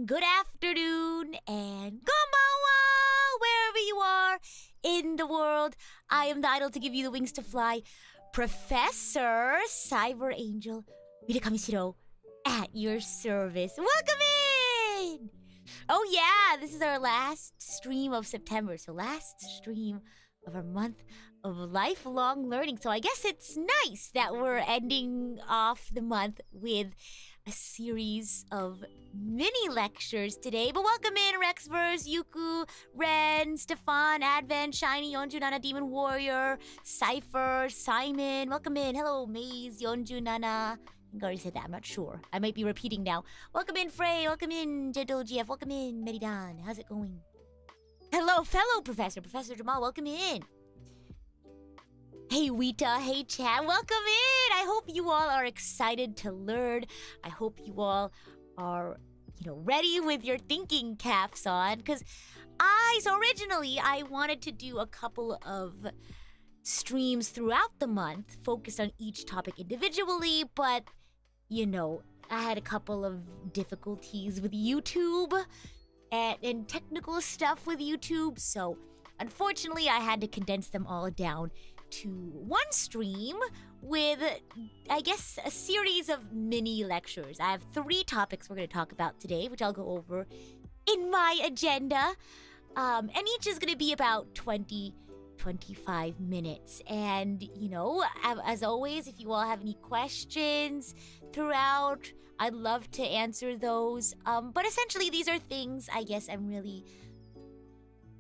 morning, good afternoon, and konbanwa, wherever you are in the world. I am the idol to give you the wings to fly, Professor Cyber Angel Rita Kamishiro at your service. Welcome in! Oh yeah, this is our last stream of September, so last stream of our month of lifelong learning. So I guess it's nice that we're ending off the month with a series of mini lectures today. But welcome in Rexverse, Yuku, Ren, Stefan, Advent, Shiny, Yonju, Nana, Demon Warrior, Cypher, Simon. Welcome in. Hello, Maze, Yonju, Nana. I think I already said that. I'm not sure. I might be repeating now. Welcome in, Frey. Welcome in, Gentle GF. Welcome in, Meridan. How's it going? Hello, fellow Professor. Professor Jamal, welcome in. Hey, Wita. Hey, Chad. Welcome in. I hope you all are excited to learn. I hope you all are, ready with your thinking caps on. Because originally, I wanted to do a couple of streams throughout the month, focused on each topic individually. But, I had a couple of difficulties with YouTube and technical stuff with YouTube. So, unfortunately, I had to condense them all down to one stream with, I guess, a series of mini lectures. I have 3 topics we're going to talk about today, which I'll go over in my agenda. And each is going to be about 25 minutes. And, as always, if you all have any questions throughout, I'd love to answer those. But essentially, these are things I guess I'm really...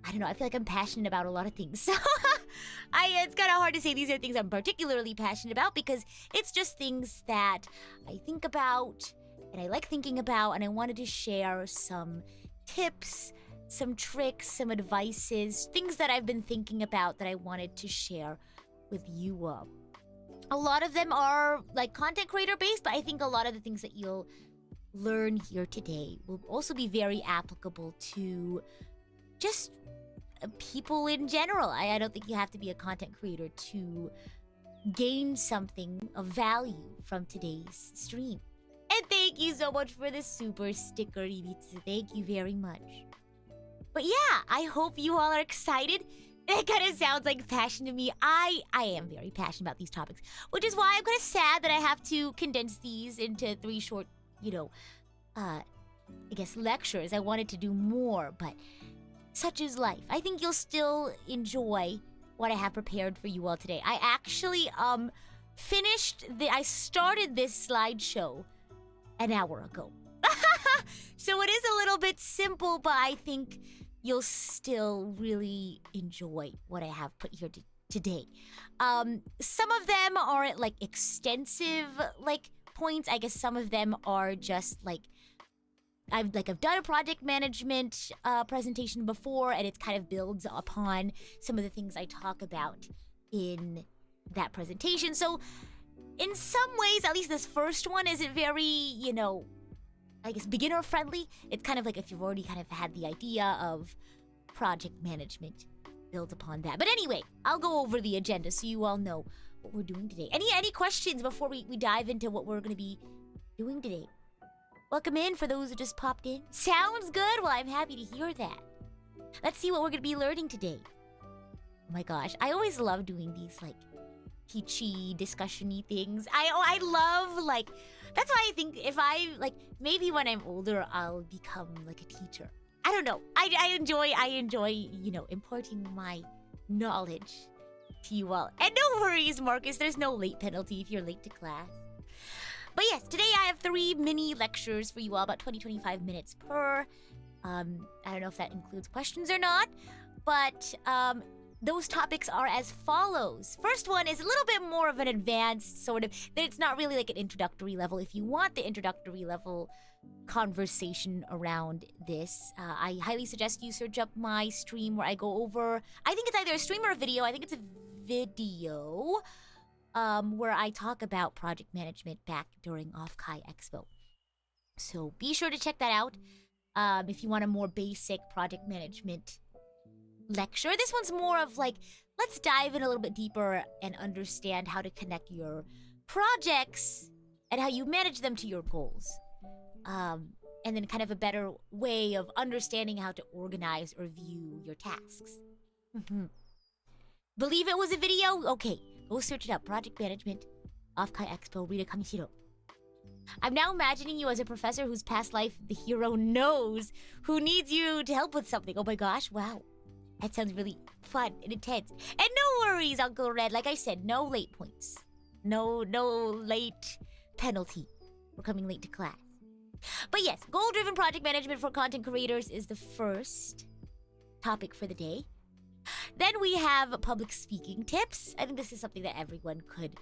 I don't know, I feel like I'm passionate about a lot of things. So it's kind of hard to say these are things I'm particularly passionate about because it's just things that I think about and I like thinking about, and I wanted to share some tips, some tricks, some advices, things that I've been thinking about that I wanted to share with you all. A lot of them are like content creator based, but I think a lot of the things that you'll learn here today will also be very applicable to just people in general. I don't think you have to be a content creator to gain something of value from today's stream. And thank you so much for the super sticker, Ibitsu. Thank you very much. But yeah, I hope you all are excited. It kind of sounds like passion to me. I am very passionate about these topics, which is why I'm kind of sad that I have to condense these into 3 short, I guess lectures. I wanted to do more, but such is life. I think you'll still enjoy what I have prepared for you all today. I actually I started this slideshow an hour ago. So it is a little bit simple, but I think you'll still really enjoy what I have put here today. Some of them are like extensive points. I guess some of them are just I've done a project management presentation before, and it kind of builds upon some of the things I talk about in that presentation. So in some ways, at least this first one isn't very, I guess beginner friendly. It's kind of like if you've already kind of had the idea of project management, build upon that. But anyway, I'll go over the agenda so you all know what we're doing today. Any questions before we dive into what we're going to be doing today? Welcome in for those who just popped in. Sounds good? Well, I'm happy to hear that. Let's see what we're going to be learning today. Oh my gosh, I always love doing these teachy, discussion-y things. I love that's why I think if I maybe when I'm older I'll become a teacher. I don't know. I enjoy imparting my knowledge to you all. And no worries, Marcus, there's no late penalty if you're late to class. But yes, today I have 3 mini lectures for you all, about 20-25 minutes per. I don't know if that includes questions or not, but those topics are as follows. First one is a little bit more of an advanced sort of, it's not really an introductory level. If you want the introductory level conversation around this, I highly suggest you search up my stream where I go over, I think it's either a stream or a video. I think it's a video. Where I talk about project management back during Off-Kai Expo. So be sure to check that out if you want a more basic project management lecture. This one's more of let's dive in a little bit deeper and understand how to connect your projects and how you manage them to your goals. and then kind of a better way of understanding how to organize or view your tasks. Believe it was a video? Okay, go search it up. Project Management, Off-Kai Expo, Rita Kamishiro. I'm now imagining you as a professor whose past life the hero knows, who needs you to help with something. Oh my gosh, wow. That sounds really fun and intense. And no worries, Uncle Red. Like I said, no late points. No late penalty for coming late to class. But yes, goal-driven project management for content creators is the first topic for the day. Then we have public speaking tips. I think this is something that everyone could,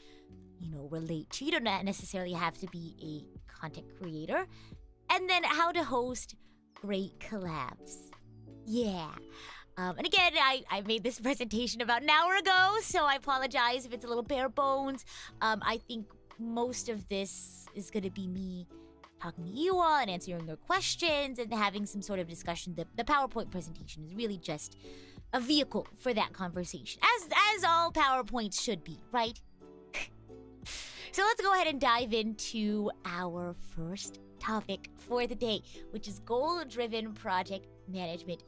relate to. You don't necessarily have to be a content creator. And then how to host great collabs. Yeah. And again, I made this presentation about an hour ago, so I apologize if it's a little bare bones. I think most of this is going to be me talking to you all and answering your questions and having some sort of discussion. The PowerPoint presentation is really just a vehicle for that conversation, as all PowerPoints should be, right? So let's go ahead and dive into our first topic for the day, which is goal-driven project management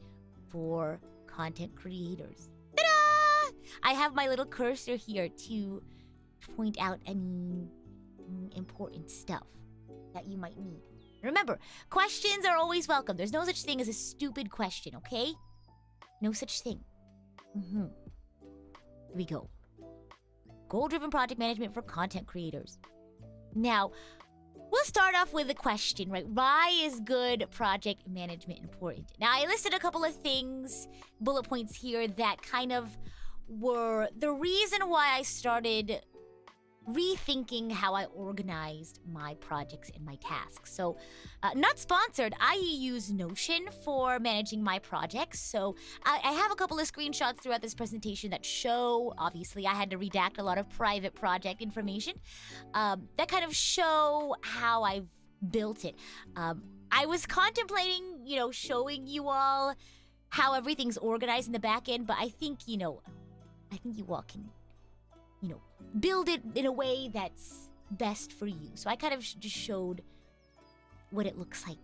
for content creators. Ta-da! I have my little cursor here to point out any important stuff that you might need. Remember, questions are always welcome. There's no such thing as a stupid question, okay? No such thing. Here we go. Goal-driven project management for content creators. Now, we'll start off with a question, right? Why is good project management important? Now, I listed a couple of things, bullet points here, that kind of were the reason why I started rethinking how I organized my projects and my tasks. So, not sponsored. I use Notion for managing my projects. So, I have a couple of screenshots throughout this presentation that show, obviously, I had to redact a lot of private project information that kind of show how I've built it. I was contemplating, showing you all how everything's organized in the back end, but I think you all can build it in a way that's best for you. So I kind of just showed what it looks like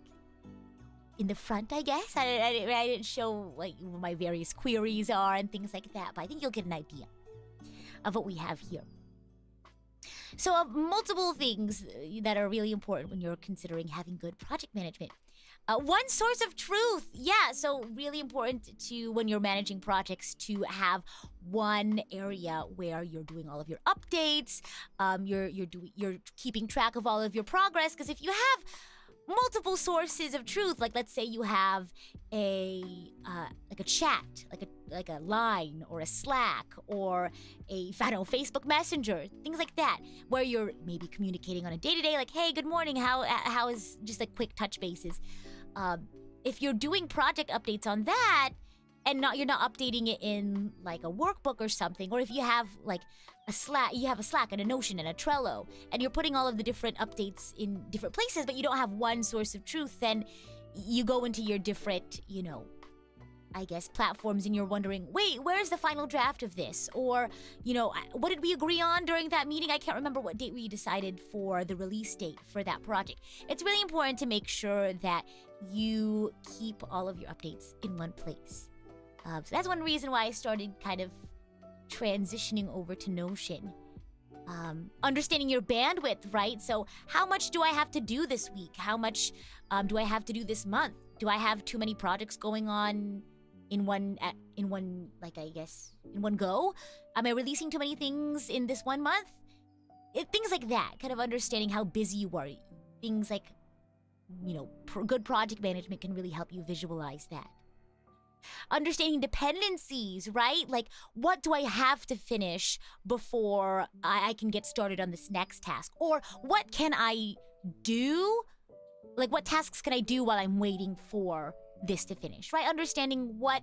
in the front, I guess. I didn't show what my various queries are and things like that, but I think you'll get an idea of what we have here. So multiple things that are really important when you're considering having good project management. One source of truth. Yeah, so really important to when you're managing projects to have one area where you're doing all of your updates. You're keeping track of all of your progress, because if you have multiple sources of truth, like let's say you have a chat, like a line or a Slack or Facebook Messenger, things like that, where you're maybe communicating on a day-to-day, like, hey, good morning, how is, just like quick touch bases. If you're doing project updates on that and you're not updating it in like a workbook or something, or if you have like a Slack and a Notion and a Trello, and you're putting all of the different updates in different places, but you don't have one source of truth, then you go into your different, platforms, and you're wondering, wait, where's the final draft of this? Or, what did we agree on during that meeting? I can't remember what date we decided for the release date for that project. It's really important to make sure that you keep all of your updates in one place. So that's one reason why I started kind of transitioning over to Notion. Understanding your bandwidth, right? So how much do I have to do this week? How much do I have to do this month? Do I have too many projects going on in one go? Am I releasing too many things in this 1 month? Things like that, kind of understanding how busy you are. Things like, good project management can really help you visualize that. Understanding dependencies, right? Like, what do I have to finish before I can get started on this next task? Or what can I do? Like, what tasks can I do while I'm waiting for this to finish, right? Understanding what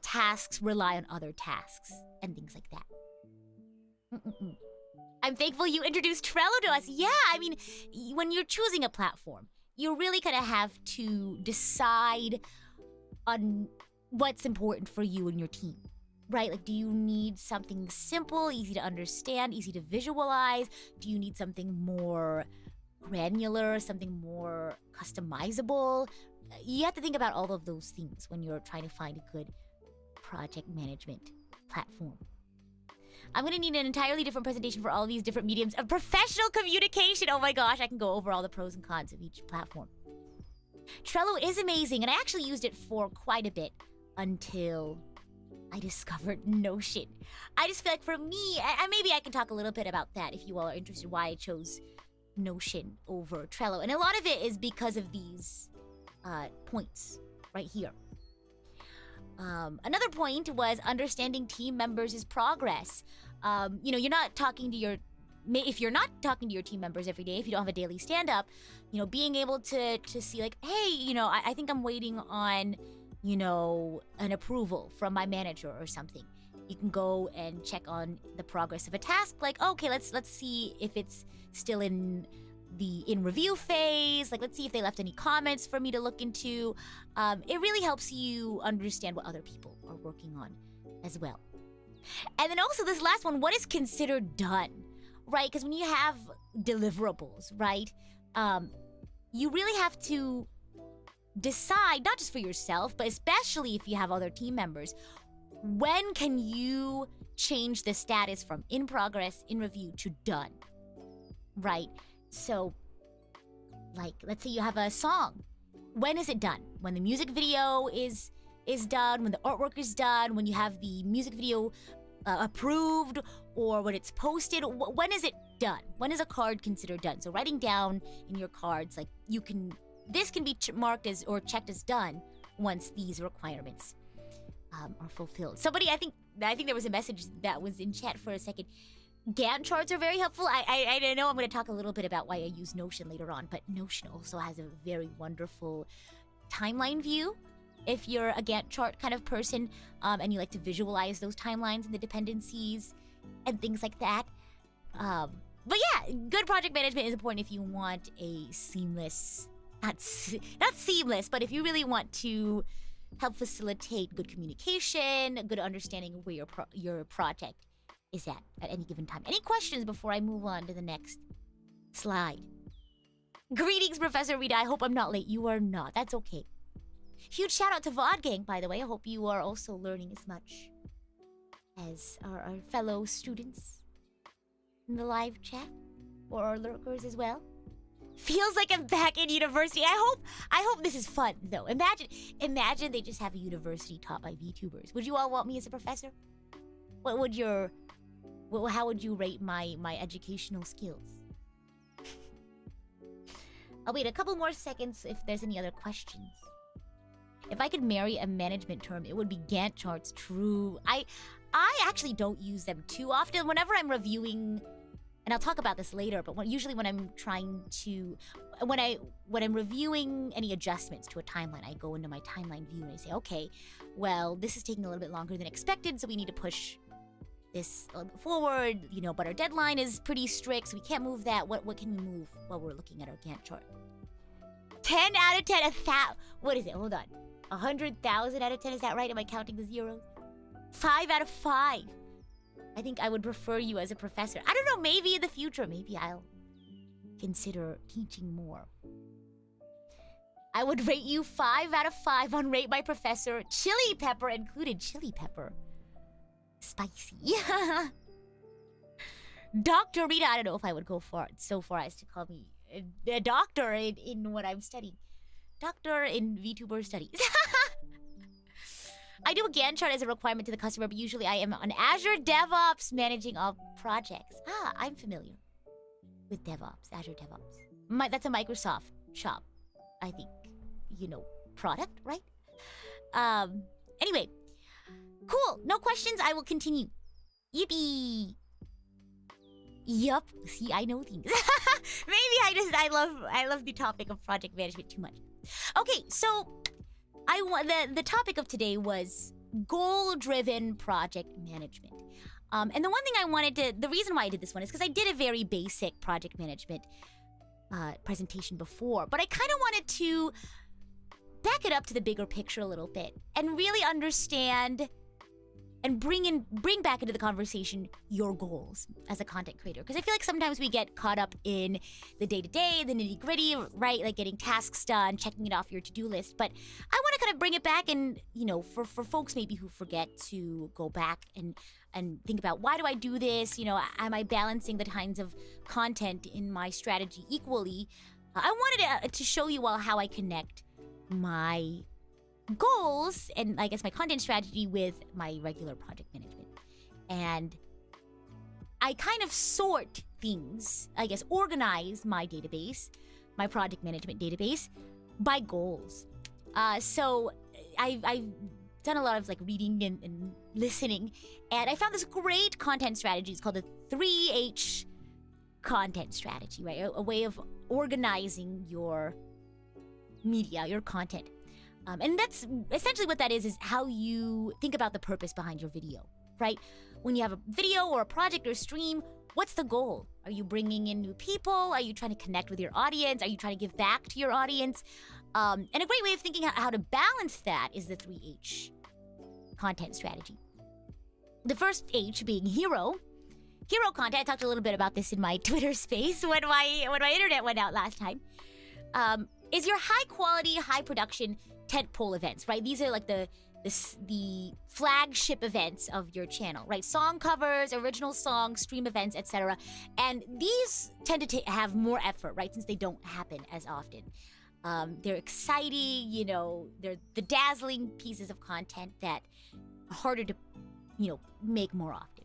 tasks rely on other tasks and things like that. I'm thankful you introduced Trello to us. Yeah, I mean, when you're choosing a platform, you really kind of have to decide on what's important for you and your team, right? Like, do you need something simple, easy to understand, easy to visualize? Do you need something more granular, something more customizable. You have to think about all of those things when you're trying to find a good project management platform. I'm gonna need an entirely different presentation for all these different mediums of professional communication. Oh my gosh, I can go over all the pros and cons of each platform. Trello is amazing, and I actually used it for quite a bit until I discovered Notion. I just feel like for me, and maybe I can talk a little bit about that if you all are interested why I chose Notion over Trello. And a lot of it is because of these points right here. Another point was understanding team members' progress. You're not talking to your... If you're not talking to your team members every day, if you don't have a daily stand-up, being able to see like, hey, I think I'm waiting on, an approval from my manager or something. You can go and check on the progress of a task. Like, okay, let's see if it's still in review phase. Like, let's see if they left any comments for me to look into. It really helps you understand what other people are working on as well. And then also this last one, what is considered done, right? Because when you have deliverables, right, you really have to decide, not just for yourself, but especially if you have other team members, when can you change the status from in progress, in review, to done, right? So, like, let's say you have a song. When is it done? When the music video is done, when the artwork is done, when you have the music video approved, or when it's posted? When is it done? When is a card considered done? So writing down in your cards, like, this can be marked as or checked as done once these requirements are fulfilled. Somebody, I think there was a message that was in chat for a second. Gantt charts are very helpful. I know I'm going to talk a little bit about why I use Notion later on, but Notion also has a very wonderful timeline view. If you're a Gantt chart kind of person and you like to visualize those timelines and the dependencies and things like that. But yeah, good project management is important if you want a seamless, not seamless, but if you really want to help facilitate good communication, a good understanding of where your project is at any given time. Any questions before I move on to the next slide? Greetings, Professor Rita. I hope I'm not late. You are not. That's okay. Huge shout out to VOD Gang, by the way. I hope you are also learning as much as our fellow students in the live chat, or our lurkers as well. Feels like I'm back in university. I hope this is fun, though. Imagine they just have a university taught by VTubers. Would you all want me as a professor? How would you rate my educational skills? I'll wait a couple more seconds if there's any other questions. If I could marry a management term, it would be Gantt charts. True. I actually don't use them too often. Whenever I'm reviewing, and I'll talk about this later, but usually when I'm reviewing any adjustments to a timeline, I go into my timeline view and I say, okay, well, this is taking a little bit longer than expected, so we need to push this a little bit forward, but our deadline is pretty strict, so we can't move that. What can we move while we're looking at our Gantt chart? 10 out of 10, what is it? Hold on. 100,000 out of 10, is that right? Am I counting the zeros? 5 out of 5. I think I would prefer you as a professor. I don't know, maybe in the future, maybe I'll consider teaching more. I would rate you 5 out of 5 on Rate My Professor. Chili pepper included. Chili pepper. Spicy. Dr. Rita, I don't know if I would go so far as to call me a doctor in what I'm studying. Doctor in VTuber studies. I do a Gantt chart as a requirement to the customer, but usually I am on Azure DevOps managing all projects. I'm familiar with DevOps, Azure DevOps. That's a Microsoft shop, I think. Product, right? Anyway. Cool. No questions. I will continue. Yippee. Yup. See, I know things. Maybe I love the topic of project management too much. Okay, so the topic of today was goal-driven project management. And the one thing the reason why I did this one is because I did a very basic project management presentation before, but I kind of wanted to back it up to the bigger picture a little bit and really understand and bring back into the conversation your goals as a content creator. Because I feel like sometimes we get caught up in the day-to-day, the nitty-gritty, right? Like getting tasks done, checking it off your to-do list. But I want to kind of bring it back and, for folks maybe who forget to go back and think about, why do I do this? Am I balancing the kinds of content in my strategy equally? I wanted to show you all how I connect my goals and I guess my content strategy with my regular project management. And I kind of sort things, I guess, organize my database, my project management database, by goals. So I've done a lot of reading and listening, and I found this great content strategy. It's called the 3H content strategy, right? A way of organizing your media, your content. And that's essentially what that is how you think about the purpose behind your video, right? When you have a video or a project or stream, what's the goal? Are you bringing in new people? Are you trying to connect with your audience? Are you trying to give back to your audience? And a great way of thinking how to balance that is the 3H content strategy. The first H being hero. Hero content, I talked a little bit about this in my Twitter space when my internet went out last time, is your high quality, high production tentpole events, right? These are like the flagship events of your channel, right? Song covers, original songs, stream events, etc. And these tend to have more effort, right? Since they don't happen as often. They're exciting, they're the dazzling pieces of content that are harder to, make more often.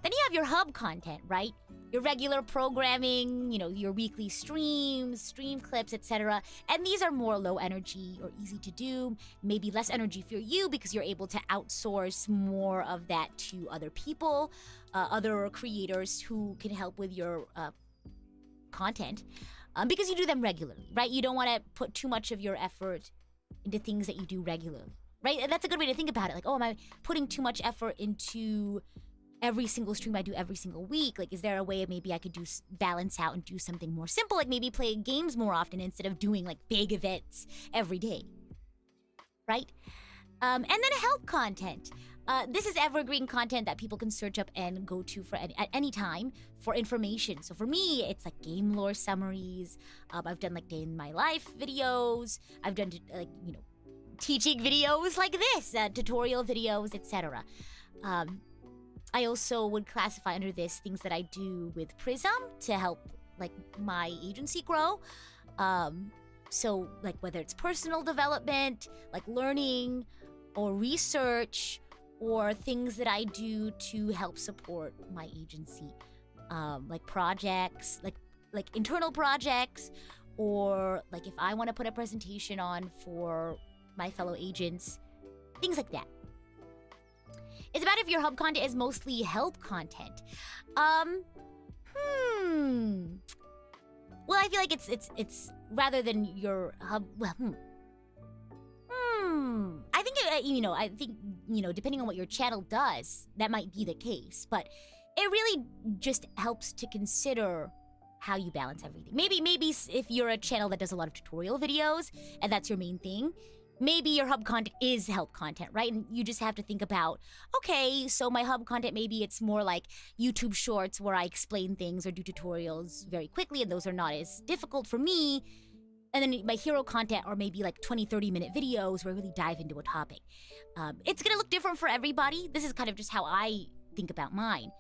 Then you have your hub content, right? Your regular programming, your weekly streams, stream clips, etc. And these are more low energy or easy to do, maybe less energy for you because you're able to outsource more of that to other people, other creators who can help with your content, because you do them regularly, right? You don't want to put too much of your effort into things that you do regularly, right? And that's a good way to think about it. Am I putting too much effort into every single stream I do every single week? Is there a way maybe I could balance out and do something more simple, maybe play games more often instead of doing big events every day, right? And then help content. This is evergreen content that people can search up and go to at any time for information. So for me, it's game lore summaries. I've done day in my life videos. I've done teaching videos like this, tutorial videos, etc. I also would classify under this things that I do with PRISM to help my agency grow. So whether it's personal development, like or research, or things that I do to help support my agency, like projects, like internal projects, or like if I want to put a presentation on for my fellow agents, things like that. It's about if your hub content is mostly help content. Well, I feel like it's rather than your hub. Well, I think depending on what your channel does, that might be the case. But it really just helps to consider how you balance everything. Maybe if you're a channel that does a lot of tutorial videos and that's your main thing, maybe your hub content is help content, right? And you just have to think about, okay, so my hub content, maybe it's more like YouTube shorts where I explain things or do tutorials very quickly, and those are not as difficult for me. And then my hero content are maybe 20, 30-minute videos where I really dive into a topic. It's going to look different for everybody. This is kind of just how I think about mine.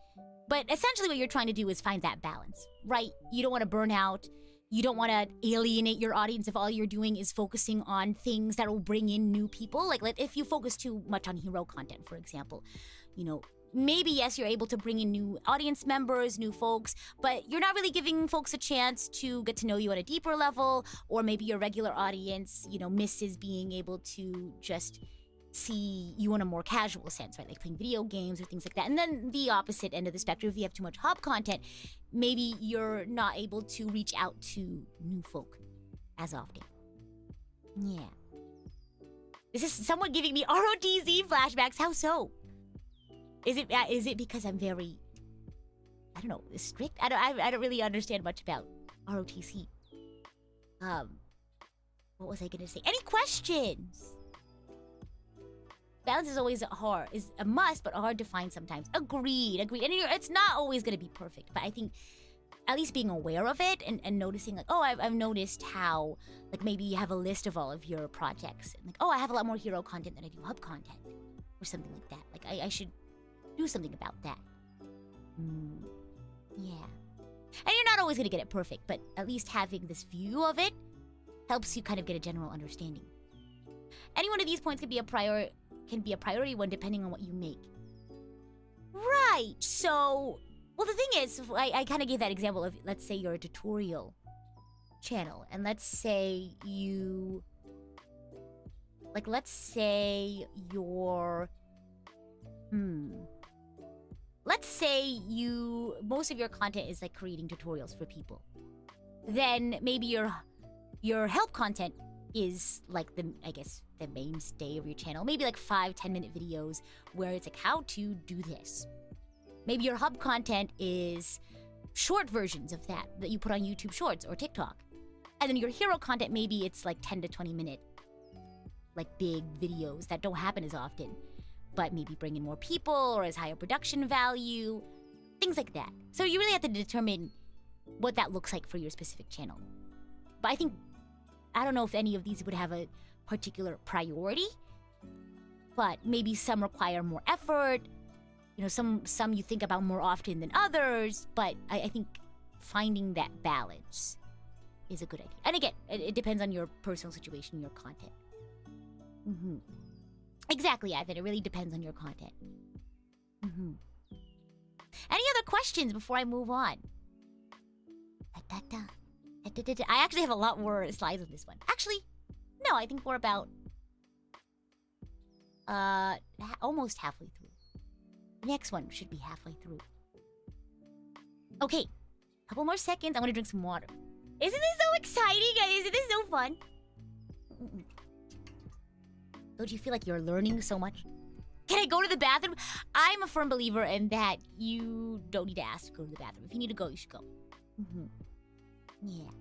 But essentially what you're trying to do is find that balance, right? You don't want to burn out. You don't want to alienate your audience if all you're doing is focusing on things that will bring in new people. If you focus too much on hero content, for example, maybe, yes, you're able to bring in new audience members, new folks, but you're not really giving folks a chance to get to know you at a deeper level, or maybe your regular audience, misses being able to just see you in a more casual sense, right? Like playing video games or things like that. And then the opposite end of the spectrum, if you have too much hub content, maybe you're not able to reach out to new folk as often. Yeah. This is somewhat giving me ROTC flashbacks. How so? Is it because I'm very, I don't know, strict? I don't really understand much about ROTC. What was I gonna say? Any questions? balance is always is a must, but hard to find sometimes. Agreed. And it's not always going to be perfect, but I think at least being aware of it and noticing, like, oh, I've noticed how, like, maybe you have a list of all of your projects. And like, oh, I have a lot more hero content than I do hub content. Or something like that. Like, I should do something about that. Yeah. And you're not always going to get it perfect, but at least having this view of it helps you kind of get a general understanding. Any one of these points can be a priority one depending on what you make. Right. So, well, the thing is, I kind of gave that example of, let's say you're a tutorial channel, and let's say you, like, let's say you're, let's say most of your content is like creating tutorials for people. Then maybe your help content is like the mainstay of your channel. Maybe like 5-10 minute videos where it's like how to do this. Maybe your hub content is short versions of that you put on YouTube Shorts or TikTok. And then your hero content, maybe it's like 10 to 20 minute, like big videos that don't happen as often, but maybe bring in more people or has higher production value, things like that. So you really have to determine what that looks like for your specific channel. But I don't know if any of these would have a particular priority, but maybe some require more effort. You know, some you think about more often than others, but I think finding that balance is a good idea. And again, it depends on your personal situation, your content. Exactly, Ivan. It really depends on your content. Any other questions before I move on? I actually have a lot more slides on this one. Actually, no, I think we're about almost halfway through. The next one should be halfway through. Okay, couple more seconds. I want to drink some water. Isn't this so exciting, guys? Isn't this so fun? Don't you feel like you're learning so much? Can I go to the bathroom? I'm a firm believer in that you don't need to ask to go to the bathroom. If you need to go, you should go. Yeah.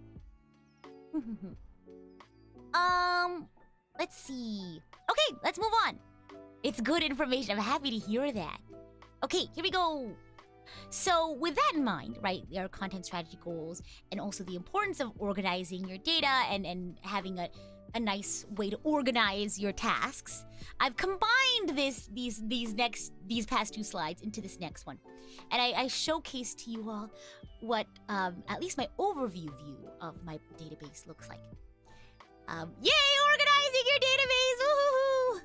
Let's see. Okay, let's move on. It's good information. I'm happy to hear that. Okay, here we go. So with that in mind, right, there are content strategy goals and also the importance of organizing your data and having a nice way to organize your tasks. I've combined these past two slides into this next one. And I showcased to you all what at least my overview view of my database looks like. Yay, organizing your database! Woohoo!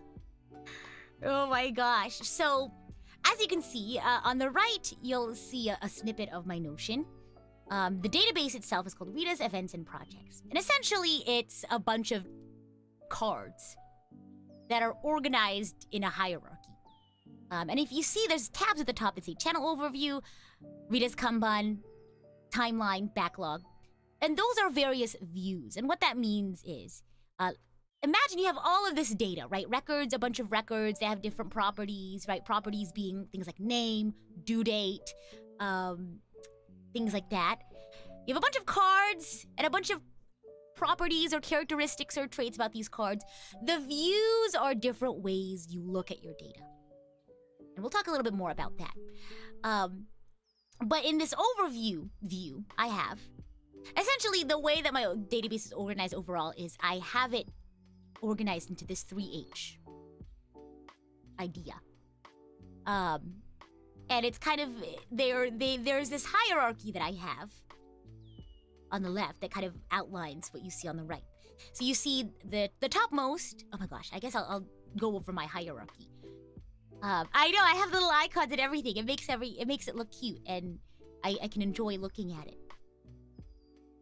Oh my gosh. So, as you can see, on the right, you'll see a snippet of my Notion. The database itself is called Rita's Events and Projects. And essentially, it's a bunch of cards that are organized in a hierarchy. And if you see, there's tabs at the top that say Channel Overview, Rita's Kanban, Timeline, Backlog. And those are various views. And what that means is, imagine you have all of this data, right? Records, a bunch of records, they have different properties, right? Properties being things like name, due date, things like that. You have a bunch of cards and a bunch of properties or characteristics or traits about these cards. The views are different ways you look at your data. And we'll talk a little bit more about that. But in this overview view I have, essentially the way that my database is organized overall is I have it organized into this 3H idea. And it's kind of, there's this hierarchy that I have on the left that kind of outlines what you see on the right. So you see the topmost, oh my gosh, I guess I'll go over my hierarchy. I know, I have little icons and everything. It makes it look cute, and I can enjoy looking at it.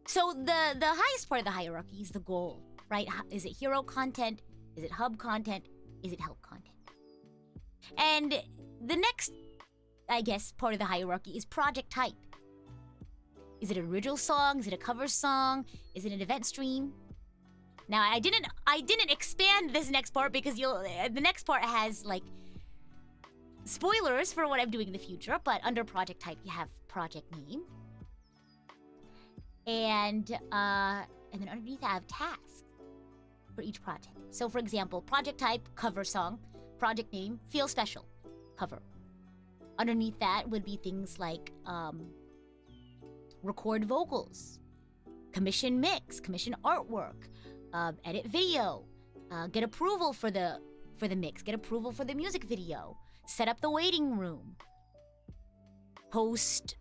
So the highest part of the hierarchy is the goal, right? Is it hero content? Is it hub content? Is it help content? And the next, I guess, part of the hierarchy is project type. Is it an original song? Is it a cover song? Is it an event stream? Now, I didn't expand this next part because the next part has like spoilers for what I'm doing in the future, but under project type you have project name. And then underneath I have tasks for each project. So for example, project type, cover song. project name, Feel Special, cover. Underneath that would be things like record vocals, commission mix, commission artwork, edit video, get approval for the mix, get approval for the music video, set up the waiting room, post,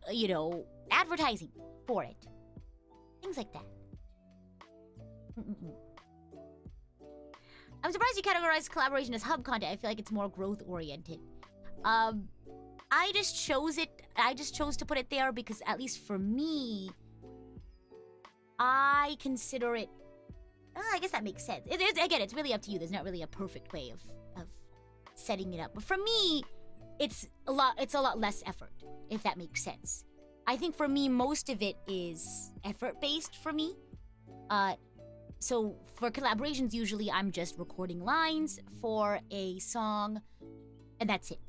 advertising for it. Things like that. I'm surprised you categorize collaboration as hub content. I feel like it's more growth-oriented. I just chose to put it there because, at least for me, I consider it... I guess that makes sense. Again, it's really up to you. There's not really a perfect way of setting it up. But for me, it's a lot less effort, if that makes sense. I think for me, most of it is effort-based for me. So for collaborations, usually I'm just recording lines for a song, and that's it.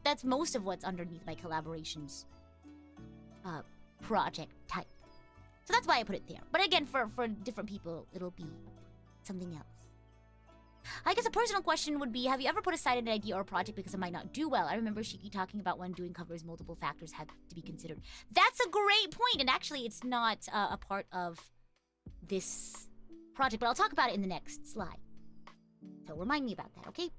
That's most of what's underneath my collaborations project type. So that's why I put it there. But again, for different people, it'll be something else. I guess a personal question would be, have you ever put aside an idea or a project because it might not do well? I remember Shiki talking about when doing covers, multiple factors had to be considered. That's a great point, and actually it's not a part of this project, but I'll talk about it in the next slide. So remind me about that, okay?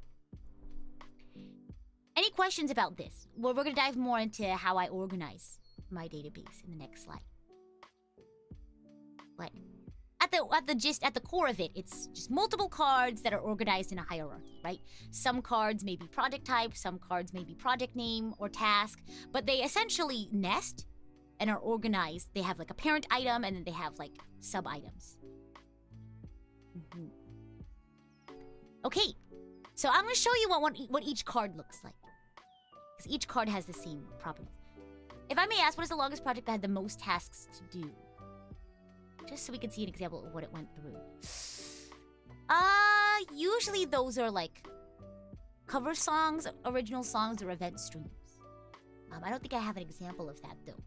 Any questions about this? Well, we're going to dive more into how I organize my database in the next slide. But at the core of it, it's just multiple cards that are organized in a hierarchy, right? Some cards may be project type, some cards may be project name or task, but they essentially nest and are organized. They have like a parent item, and then they have like sub-items. Okay, so I'm going to show you what each card looks like. Because each card has the same properties. If I may ask, what is the longest project that had the most tasks to do? Just so we can see an example of what it went through. Usually those are like cover songs, original songs, or event streams. I don't think I have an example of that though.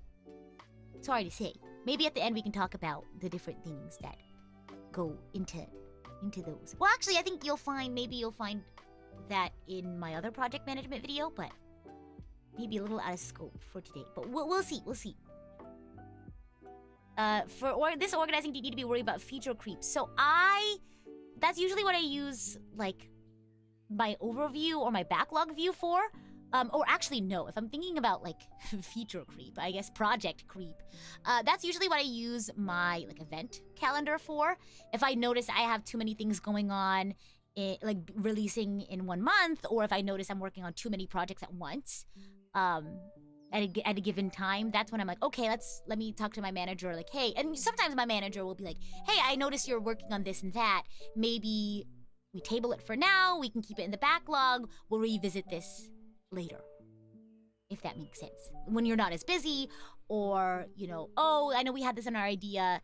Sorry to say. Maybe at the end we can talk about the different things that go into those. Well, actually, I think maybe you'll find that in my other project management video, but maybe a little out of scope for today. But we'll see. For this organizing, do you need to be worried about feature creep? So that's usually what I use, like, my overview or my backlog view for. Or actually, no, if I'm thinking about, like, feature creep, I guess project creep, that's usually what I use my, like, event calendar for. If I notice I have too many things going on, like, releasing in 1 month, or if I notice I'm working on too many projects at once, at a given time, that's when I'm like, okay, let me talk to my manager, like, hey, and sometimes my manager will be like, hey, I noticed you're working on this and that. Maybe we table it for now, we can keep it in the backlog, we'll revisit this later, if that makes sense. When you're not as busy, or, oh, I know we had this on our idea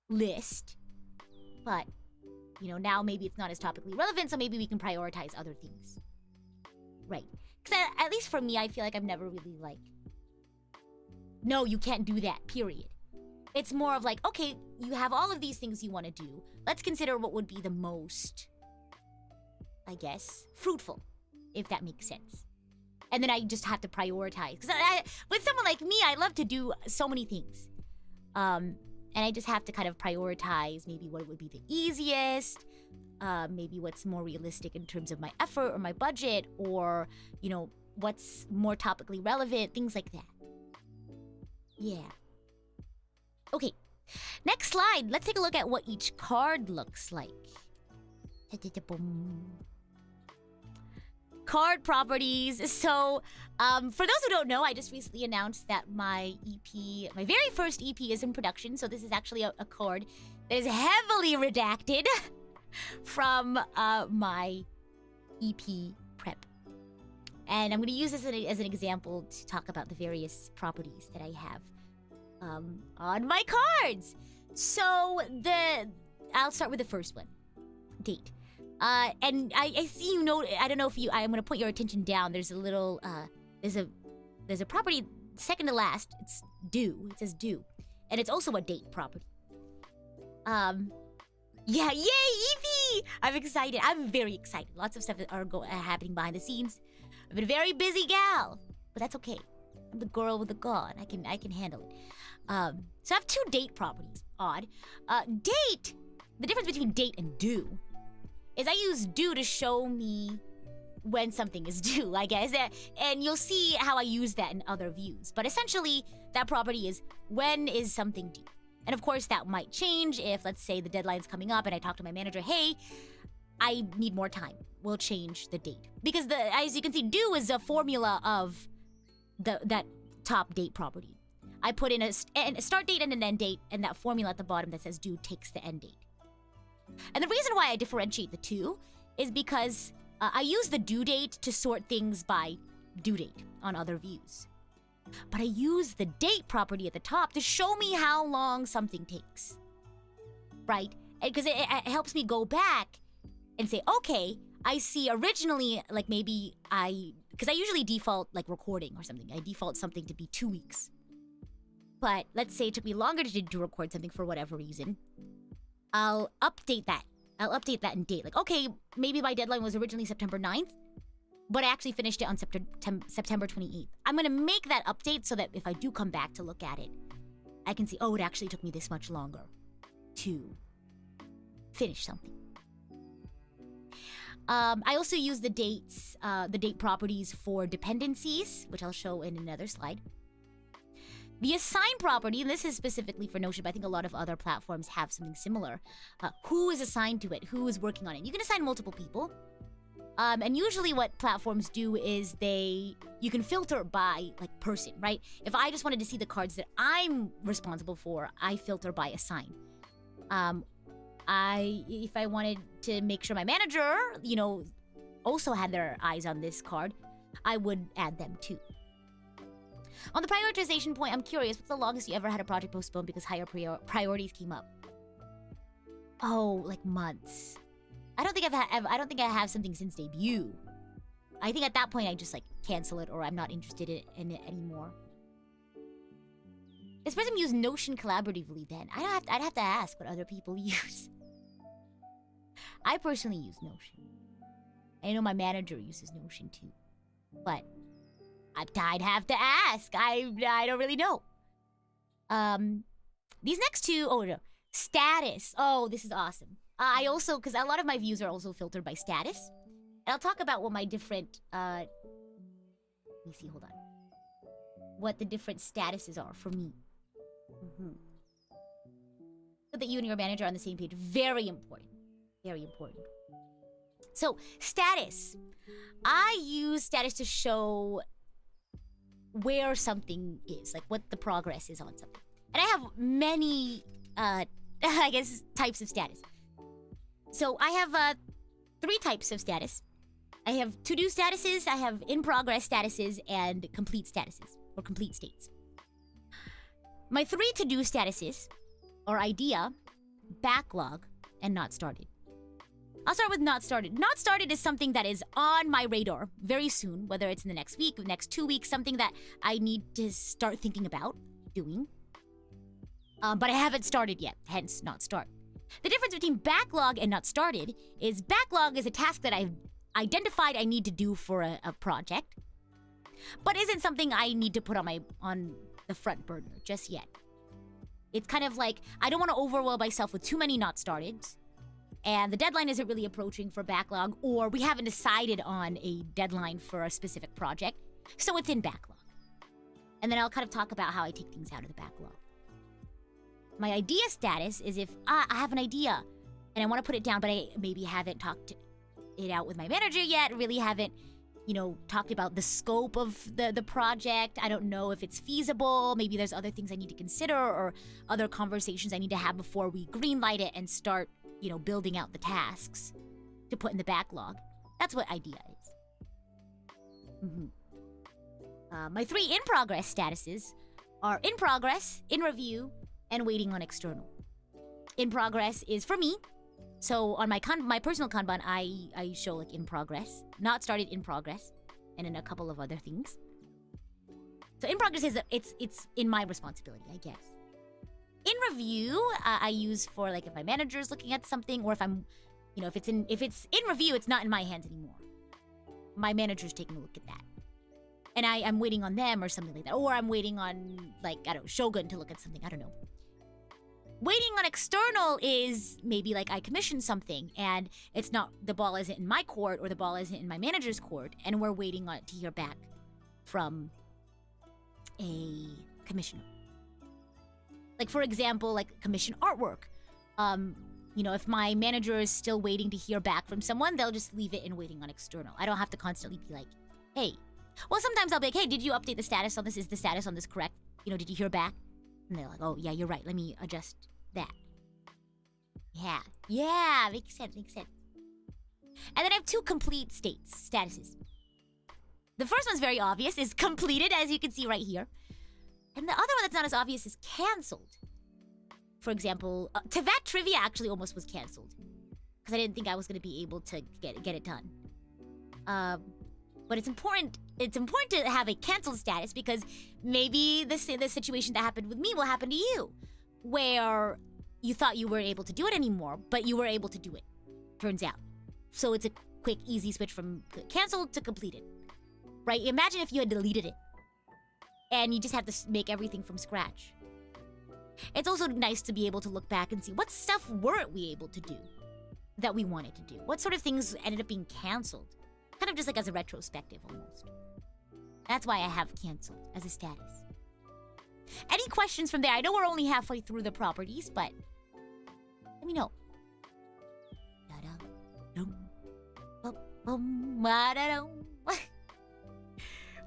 list, but, now maybe it's not as topically relevant, so maybe we can prioritize other things. Right. Because at least for me, I feel like I've never really, like, no, you can't do that, period. It's more of like, okay, you have all of these things you want to do. Let's consider what would be the most, I guess, fruitful, if that makes sense. And then I just have to prioritize. Because with someone like me, I love to do so many things. And I just have to kind of prioritize maybe what would be the easiest, maybe what's more realistic in terms of my effort or my budget, or, what's more topically relevant, things like that. Yeah. Okay, next slide. Let's take a look at what each card looks like. Card properties. So, for those who don't know, I just recently announced that my EP, my very first EP, is in production. So this is actually a card that is heavily redacted from my EP prep. And I'm going to use this as an example to talk about the various properties that I have on my cards. So I'll start with the first one, date. And I see I don't know if I'm going to put your attention down. There's a little, there's a property second to last. It's due. It says due. And it's also a date property. Yeah, yay, Evie! I'm excited. I'm very excited. Lots of stuff are happening behind the scenes. I've been a very busy gal, but that's okay. I'm the girl with the gun. I can handle it. So I have 2 date properties. Odd. Date. The difference between date and due is I use due to show me when something is due, I guess. And you'll see how I use that in other views. But essentially, that property is when is something due. And of course, that might change if, let's say, the deadline's coming up and I talk to my manager, hey, I need more time. We'll change the date. Because as you can see, due is a formula of that top date property. I put in a start date and an end date, and that formula at the bottom that says due takes the end date. And the reason why I differentiate the two is because I use the due date to sort things by due date on other views. But I use the date property at the top to show me how long something takes. Right? Because it helps me go back and say, okay, I see originally, like maybe because I usually default like recording or something. I default something to be 2 weeks. But let's say it took me longer to record something for whatever reason. I'll update that. I'll update that in date. Like, okay, maybe my deadline was originally September 9th, but I actually finished it on September 28th. I'm going to make that update so that if I do come back to look at it, I can see, oh, it actually took me this much longer to finish something. I also use the date properties for dependencies, which I'll show in another slide. The assign property, and this is specifically for Notion, but I think a lot of other platforms have something similar. Who is assigned to it? Who is working on it? You can assign multiple people. And usually what platforms do is you can filter by like person, right? If I just wanted to see the cards that I'm responsible for, I filter by assign. If I wanted to make sure my manager, also had their eyes on this card, I would add them too. On the prioritization point, I'm curious, what's the longest you ever had a project postponed because higher priorities came up? Oh, like months. I don't think I have something since debut. I think at that point I just like cancel it or I'm not interested in it anymore. Does PRISM use Notion collaboratively then? I'd have to ask what other people use. I personally use Notion. I know my manager uses Notion too. But I'd have to ask. I don't really know. These next two, oh no. Status. Oh, this is awesome. I also, because a lot of my views are also filtered by status. And I'll talk about what my different, let me see, hold on. What the different statuses are for me. So that you and your manager are on the same page. Very important. Very important. So, status. I use status to show where something is, like what the progress is on something. And I have many, I guess, types of status. So I have 3 types of status. I have to-do statuses, I have in-progress statuses, and complete statuses, or complete states. My 3 to-do statuses are idea, backlog, and not started. I'll start with not started. Not started is something that is on my radar very soon, whether it's in the next week, the next 2 weeks, something that I need to start thinking about doing. But I haven't started yet, hence not start. The difference between backlog and not started is backlog is a task that I've identified I need to do for a project, but isn't something I need to put on the front burner just yet. It's kind of like, I don't want to overwhelm myself with too many not starteds, and the deadline isn't really approaching for backlog, or we haven't decided on a deadline for a specific project, so it's in backlog. And then I'll kind of talk about how I take things out of the backlog. My idea status is if I have an idea and I want to put it down, but I maybe haven't talked it out with my manager yet, really haven't, talked about the scope of the project. I don't know if it's feasible. Maybe there's other things I need to consider or other conversations I need to have before we greenlight it and start, building out the tasks to put in the backlog. That's what idea is. My 3 in-progress statuses are in progress, in review, and waiting on external. In progress is for me. So on my personal Kanban, I show like in progress, not started in progress, and then a couple of other things. So in progress is it's in my responsibility, I guess. in review, I use for like if my manager's looking at something, or if I'm, if it's in review, it's not in my hands anymore. My manager's taking a look at that, and I'm waiting on them or something like that, or I'm waiting on like I don't know, Shogun to look at something. I don't know. Waiting on external is maybe like I commissioned something and it's not, the ball isn't in my court or the ball isn't in my manager's court, and we're waiting on it to hear back from a commissioner. Like for example, like commission artwork. If my manager is still waiting to hear back from someone, they'll just leave it in waiting on external. I don't have to constantly be like, hey. Well, sometimes I'll be like, hey, did you update the status on this? Is the status on this correct? Did you hear back? And they're like, oh, yeah, you're right. Let me adjust that. Yeah, makes sense. And then I have two complete statuses. The first one's very obvious, is completed, as you can see right here. And the other one that's not as obvious is canceled. For example, Tevat Trivia actually almost was canceled, because I didn't think I was going to be able to get it done. But it's important to have a canceled status, because maybe the situation that happened with me will happen to you, where you thought you weren't able to do it anymore, but you were able to do it, turns out. So it's a quick, easy switch from canceled to completed, right? Imagine if you had deleted it, and you just have to make everything from scratch. It's also nice to be able to look back and see what stuff weren't we able to do that we wanted to do. What sort of things ended up being canceled? Kind of just like as a retrospective, almost. That's why I have canceled as a status. Any questions from there? I know we're only halfway through the properties, but let me know.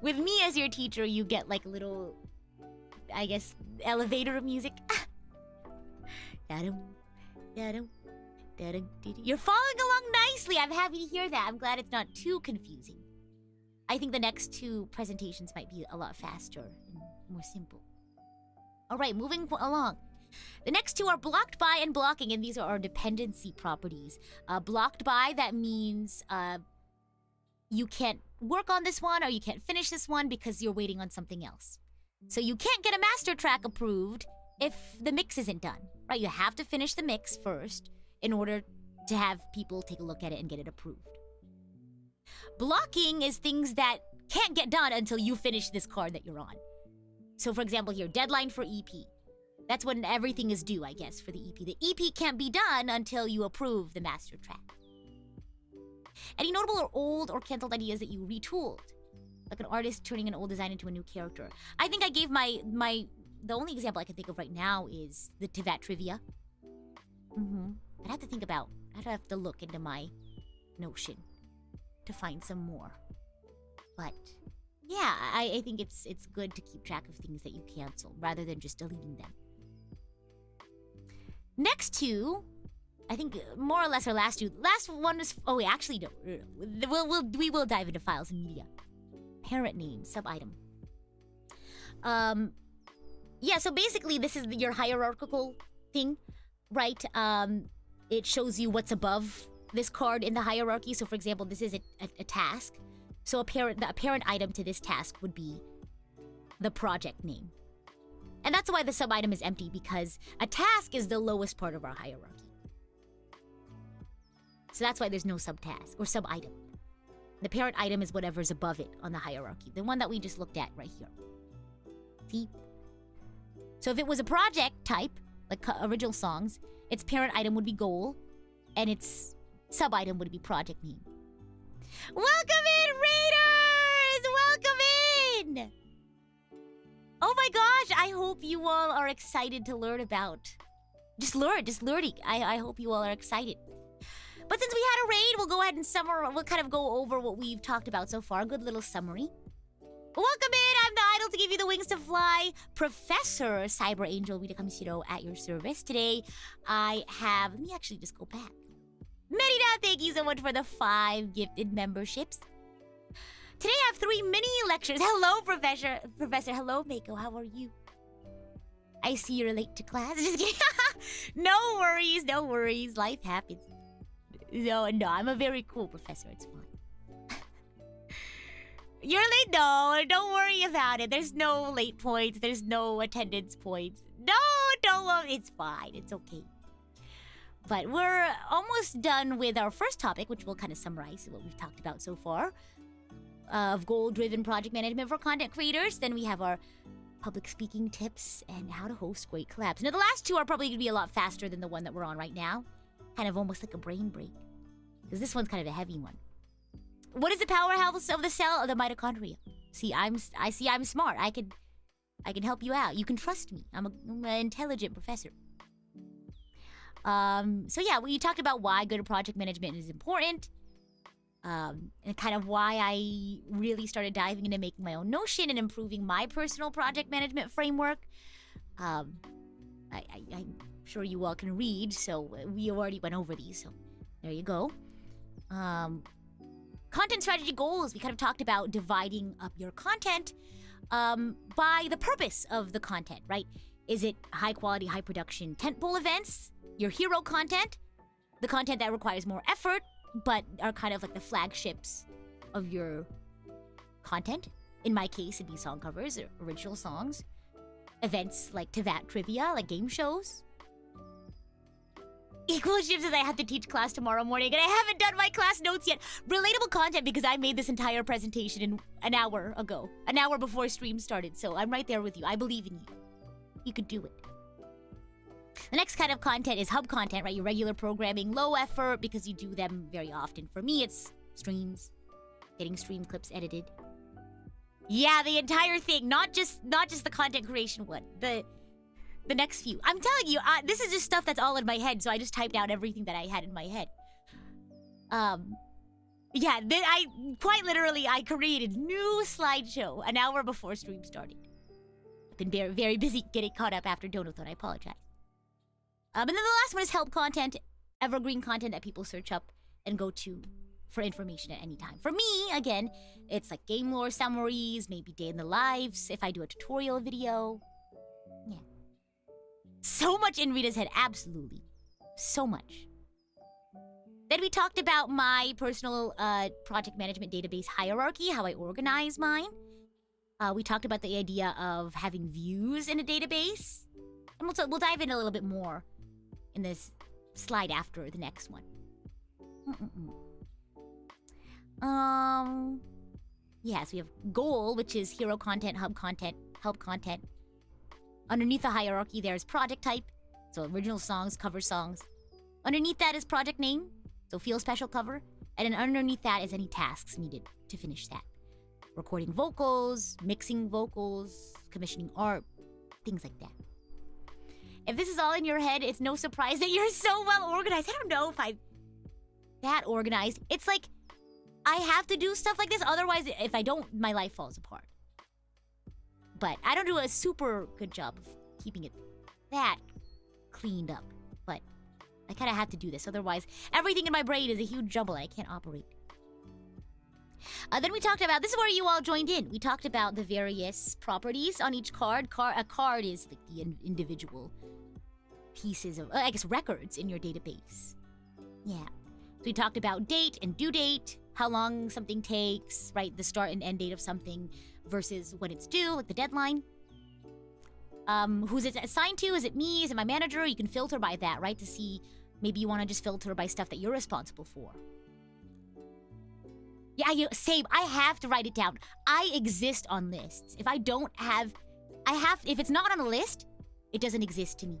With me as your teacher, you get like little, I guess, elevator music. You're following along nicely. I'm happy to hear that. I'm glad it's not too confusing. I think the next two presentations might be a lot faster and more simple. All right, moving along. The next two are blocked by and blocking, and these are our dependency properties. Blocked by, that means you can't work on this one or you can't finish this one because you're waiting on something else. So you can't get a master track approved if the mix isn't done, right? You have to finish the mix first in order to have people take a look at it and get it approved. Blocking is things that can't get done until you finish this card that you're on. So for example here, deadline for EP. That's when everything is due, I guess, for the EP. The EP can't be done until you approve the master track. Any notable or old or canceled ideas that you retooled? Like an artist turning an old design into a new character. I think I gave the only example I can think of right now is the Tevat Trivia. I'd have to look into my Notion to find some more. But yeah, I think it's good to keep track of things that you cancel rather than just deleting them. Next two, I think more or less our last two. Last one is, oh wait, actually no. We will dive into files and media. Parent name, sub-item. Yeah, so basically this is your hierarchical thing, right? It shows you what's above this card in the hierarchy. So for example, this is a task. So a parent item to this task would be the project name. And that's why the sub-item is empty, because a task is the lowest part of our hierarchy. So that's why there's no subtask or sub-item. The parent item is whatever's above it on the hierarchy. The one that we just looked at right here. See? So if it was a project type, like original songs, its parent item would be goal, and its sub-item would be project name. Welcome in, Raiders! Welcome in! Oh my gosh, I hope you all are excited to learn about... Just learning. I hope you all are excited. But since we had a raid, we'll go ahead and we'll kind of go over what we've talked about so far. Good little summary. Welcome in, I'm the idol to give you the wings to fly. Professor Cyber Angel Rita Kamishiro at your service. Today, I have... Let me actually just go back. Merida, thank you so much for the 5 gifted memberships. Today I have 3 mini lectures. Hello, Professor. Hello, Mako. How are you? I see you're late to class. Just kidding. No worries. Life happens. No, I'm a very cool professor. It's fine. You're late? No, don't worry about it. There's no late points. There's no attendance points. No, don't It's fine. It's okay. But we're almost done with our first topic, which will kind of summarize what we've talked about so far, of goal-driven project management for content creators. Then we have our public speaking tips and how to host great collabs. Now, the last two are probably going to be a lot faster than the one that we're on right now. Kind of almost like a brain break. Because this one's kind of a heavy one. What is the powerhouse of the cell of the mitochondria? See, I'm smart. I can help you out. You can trust me. I'm an intelligent professor. So yeah, you talked about why good project management is important. And kind of why I really started diving into making my own Notion and improving my personal project management framework. I'm sure you all can read, so we already went over these, so there you go. Content strategy goals. We kind of talked about dividing up your content by the purpose of the content, right? Is it high quality, high production tentpole events? Your hero content? The content that requires more effort, but are kind of like the flagships of your content. In my case, it'd be song covers, original songs. Events like TVAT trivia, like game shows. Equal shifts as I have to teach class tomorrow morning, and I haven't done my class notes yet. Relatable content because I made this entire presentation in an hour ago. An hour before stream started, so I'm right there with you. I believe in you. You could do it. The next kind of content is hub content, right? Your regular programming, low effort because you do them very often. For me, it's streams, getting stream clips edited. Yeah, the entire thing, not just the content creation one. The next few. I'm telling you, this is just stuff that's all in my head, so I just typed out everything that I had in my head. Yeah, I quite literally I created new slideshow an hour before stream started. I've been very, very busy getting caught up after Donathon. I apologize. And then the last one is help content, evergreen content that people search up and go to for information at any time. For me, again, it's like game lore summaries, maybe day in the lives, if I do a tutorial video. Yeah. So much in Rita's head, absolutely. So much. Then we talked about my personal project management database hierarchy, how I organize mine. We talked about the idea of having views in a database. And we'll dive in a little bit more in this slide after the next one. Yeah, so we have goal, which is hero content, hub content, help content. Underneath the hierarchy, there's project type, so original songs, cover songs. Underneath that is project name, so feel special cover. And then underneath that is any tasks needed to finish that. Recording vocals, mixing vocals, commissioning art, things like that. If this is all in your head, it's no surprise that you're so well organized. I don't know if I'm that organized. It's like, I have to do stuff like this, otherwise if I don't, my life falls apart. But I don't do a super good job of keeping it that cleaned up. But I kind of have to do this, otherwise everything in my brain is a huge jumble and I can't operate. Then we talked about, this is where you all joined in. We talked about the various properties on each card. A card is like the individual pieces of, I guess, records in your database. Yeah. So we talked about date and due date, how long something takes, right? The start and end date of something versus when it's due, like the deadline. Who's it assigned to? Is it me? Is it my manager? You can filter by that, right? To see, maybe you want to just filter by stuff that you're responsible for. Yeah, same. I have to write it down. I exist on lists. If I don't have, if it's not on a list, it doesn't exist to me.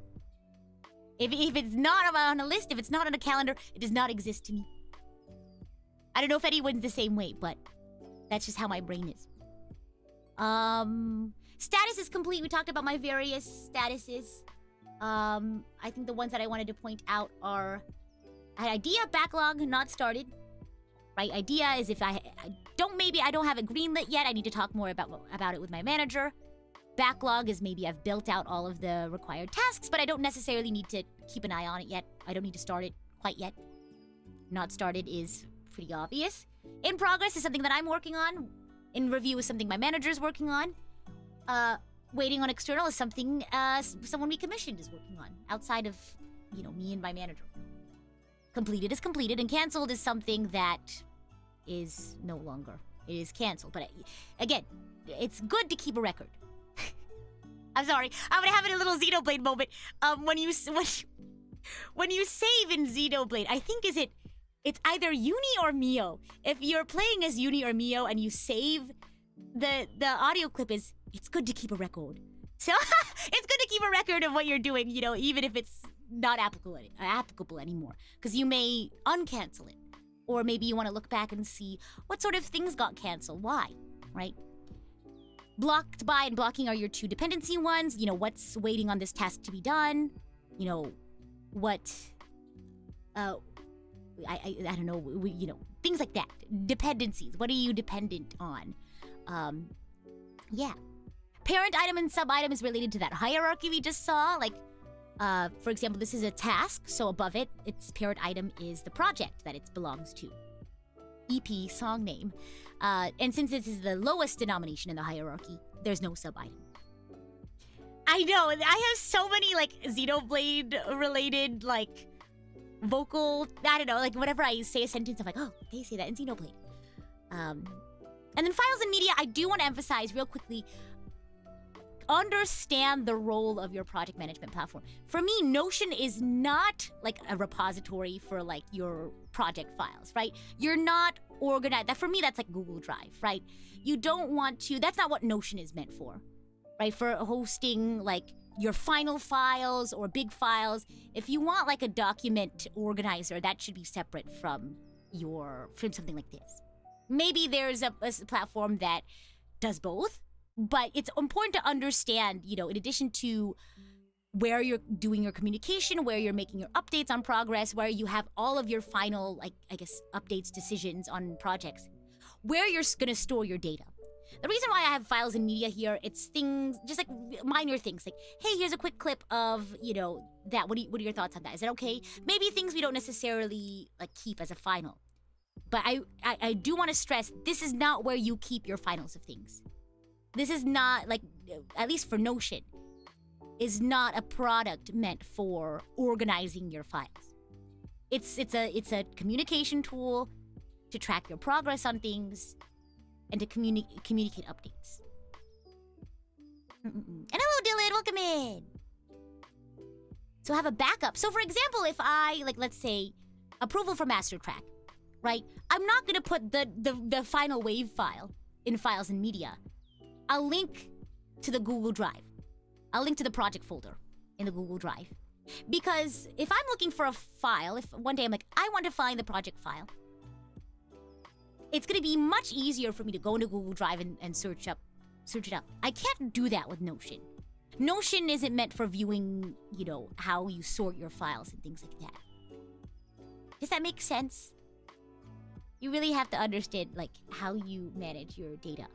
If it's not on a list, if it's not on a calendar, it does not exist to me. I don't know if anyone's the same way, but that's just how my brain is. Status is complete. We talked about my various statuses. I think the ones that I wanted to point out are, I had idea, backlog, not started. Right, idea is if I don't have it greenlit yet, I need to talk more about it with my manager. Backlog is maybe I've built out all of the required tasks, but I don't necessarily need to keep an eye on it yet. I don't need to start it quite yet. Not started is pretty obvious. In progress is something that I'm working on. In review is something my manager is working on. Waiting on external is something someone we commissioned is working on, outside of, me and my manager. Completed is completed, and canceled is something that is no longer. It is canceled. But again, it's good to keep a record. I'm sorry. I'm gonna have a little Xenoblade moment. When you save in Xenoblade, I think it's either Uni or Mio. If you're playing as Uni or Mio and you save, the audio clip is, it's good to keep a record. So it's good to keep a record of what you're doing, you know, even if it's not applicable anymore, because you may uncancel it, or maybe you want to look back and see what sort of things got canceled, why, right? Blocked by and blocking are your two dependency ones. You know, what's waiting on this task to be done. You know, what, I don't know, you know, things like that. Dependencies. What are you dependent on? Yeah. Parent item and sub item is related to that hierarchy we just saw. Like, for example, this is a task, so above it, its parent item is the project that it belongs to. EP, song name. And since this is the lowest denomination in the hierarchy, there's no sub-item. I know, I have so many, like, Xenoblade-related, like, vocal, I don't know, like, whenever I say a sentence, I'm like, oh, they say that in Xenoblade. And then files and media, I do want to emphasize real quickly, understand the role of your project management platform. For me, Notion is not like a repository for like your project files, right? You're not organized. That for me, that's like Google Drive, right? You don't want to, that's not what Notion is meant for, right? For hosting like your final files or big files. If you want like a document organizer, that should be separate from something like this. Maybe there's a platform that does both. But it's important to understand, you know, in addition to where you're doing your communication, where you're making your updates on progress, where you have all of your final, like, I guess, updates, decisions on projects, where you're going to store your data. The reason why I have files and media here, it's things, just like minor things, like, hey, here's a quick clip of, you know, that. What are your thoughts on that? Is that okay? Maybe things we don't necessarily, like, keep as a final. But I do want to stress, this is not where you keep your finals of things. This is not, like, at least for Notion, is not a product meant for organizing your files. It's a communication tool to track your progress on things and to communicate updates. And hello, Dylan, welcome in. So have a backup. So for example, if I, like, let's say, approval for master track, right? I'm not gonna put the final wave file in files and media. I'll link to the Google Drive. I'll link to the project folder in the Google Drive. Because if I'm looking for a file, if one day I'm like, I want to find the project file, it's going to be much easier for me to go into Google Drive and search it up. I can't do that with Notion. Notion isn't meant for viewing, you know, how you sort your files and things like that. Does that make sense? You really have to understand, like, how you manage your data.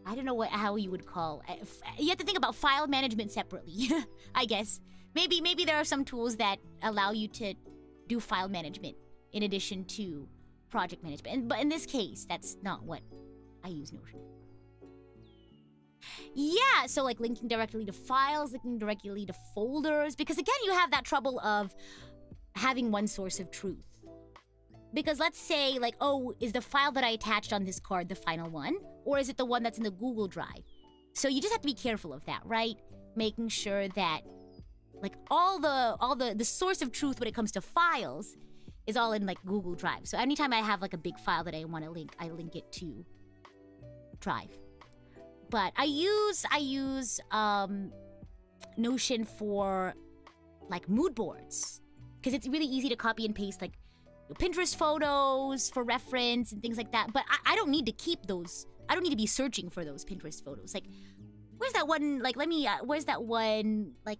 I don't know how you would call. You have to think about file management separately, I guess. Maybe there are some tools that allow you to do file management in addition to project management. But in this case, that's not what I use Notion. Yeah, so like linking directly to files, linking directly to folders, because again, you have that trouble of having one source of truth. Because let's say, like, oh, is the file that I attached on this card the final one? Or is it the one that's in the Google Drive? So you just have to be careful of that, right? Making sure that, like, all the source of truth when it comes to files is all in, like, Google Drive. So anytime I have, like, a big file that I want to link, I link it to Drive. But I use Notion for, like, mood boards. Because it's really easy to copy and paste, like, Pinterest photos for reference and things like that. But I don't need to keep those. I don't need to be searching for those Pinterest photos. Like, where's that one, like, where's that one, like,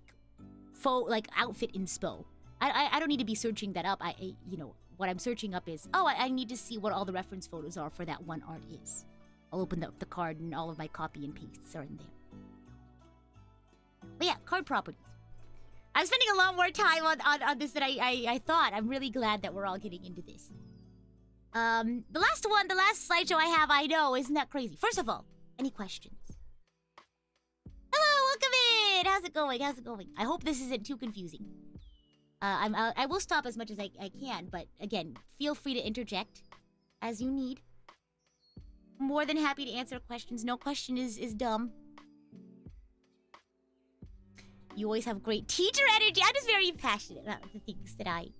outfit inspo? I don't need to be searching that up. You know, what I'm searching up is, oh, I need to see what all the reference photos are for that one art is. I'll open up the card and all of my copy and pastes are in there. But yeah, card properties. I'm spending a lot more time on this than I thought. I'm really glad that we're all getting into this. The last slideshow I have, I know, isn't that crazy? First of all, any questions? Hello, welcome in! How's it going? I hope this isn't too confusing. I will stop as much as I can, but again, feel free to interject as you need. more than happy to answer questions. No question is dumb. You always have great teacher energy. I'm just very passionate about the things that I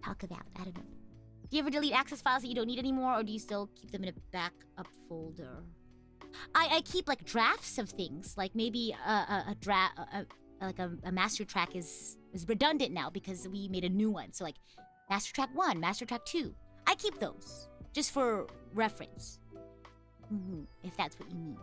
talk about. I don't know. Do you ever delete access files that you don't need anymore, or do you still keep them in a backup folder? I keep like drafts of things, like maybe a draft, like a master track is redundant now because we made a new one. So like master track 1, master track 2. I keep those just for reference, if that's what you mean.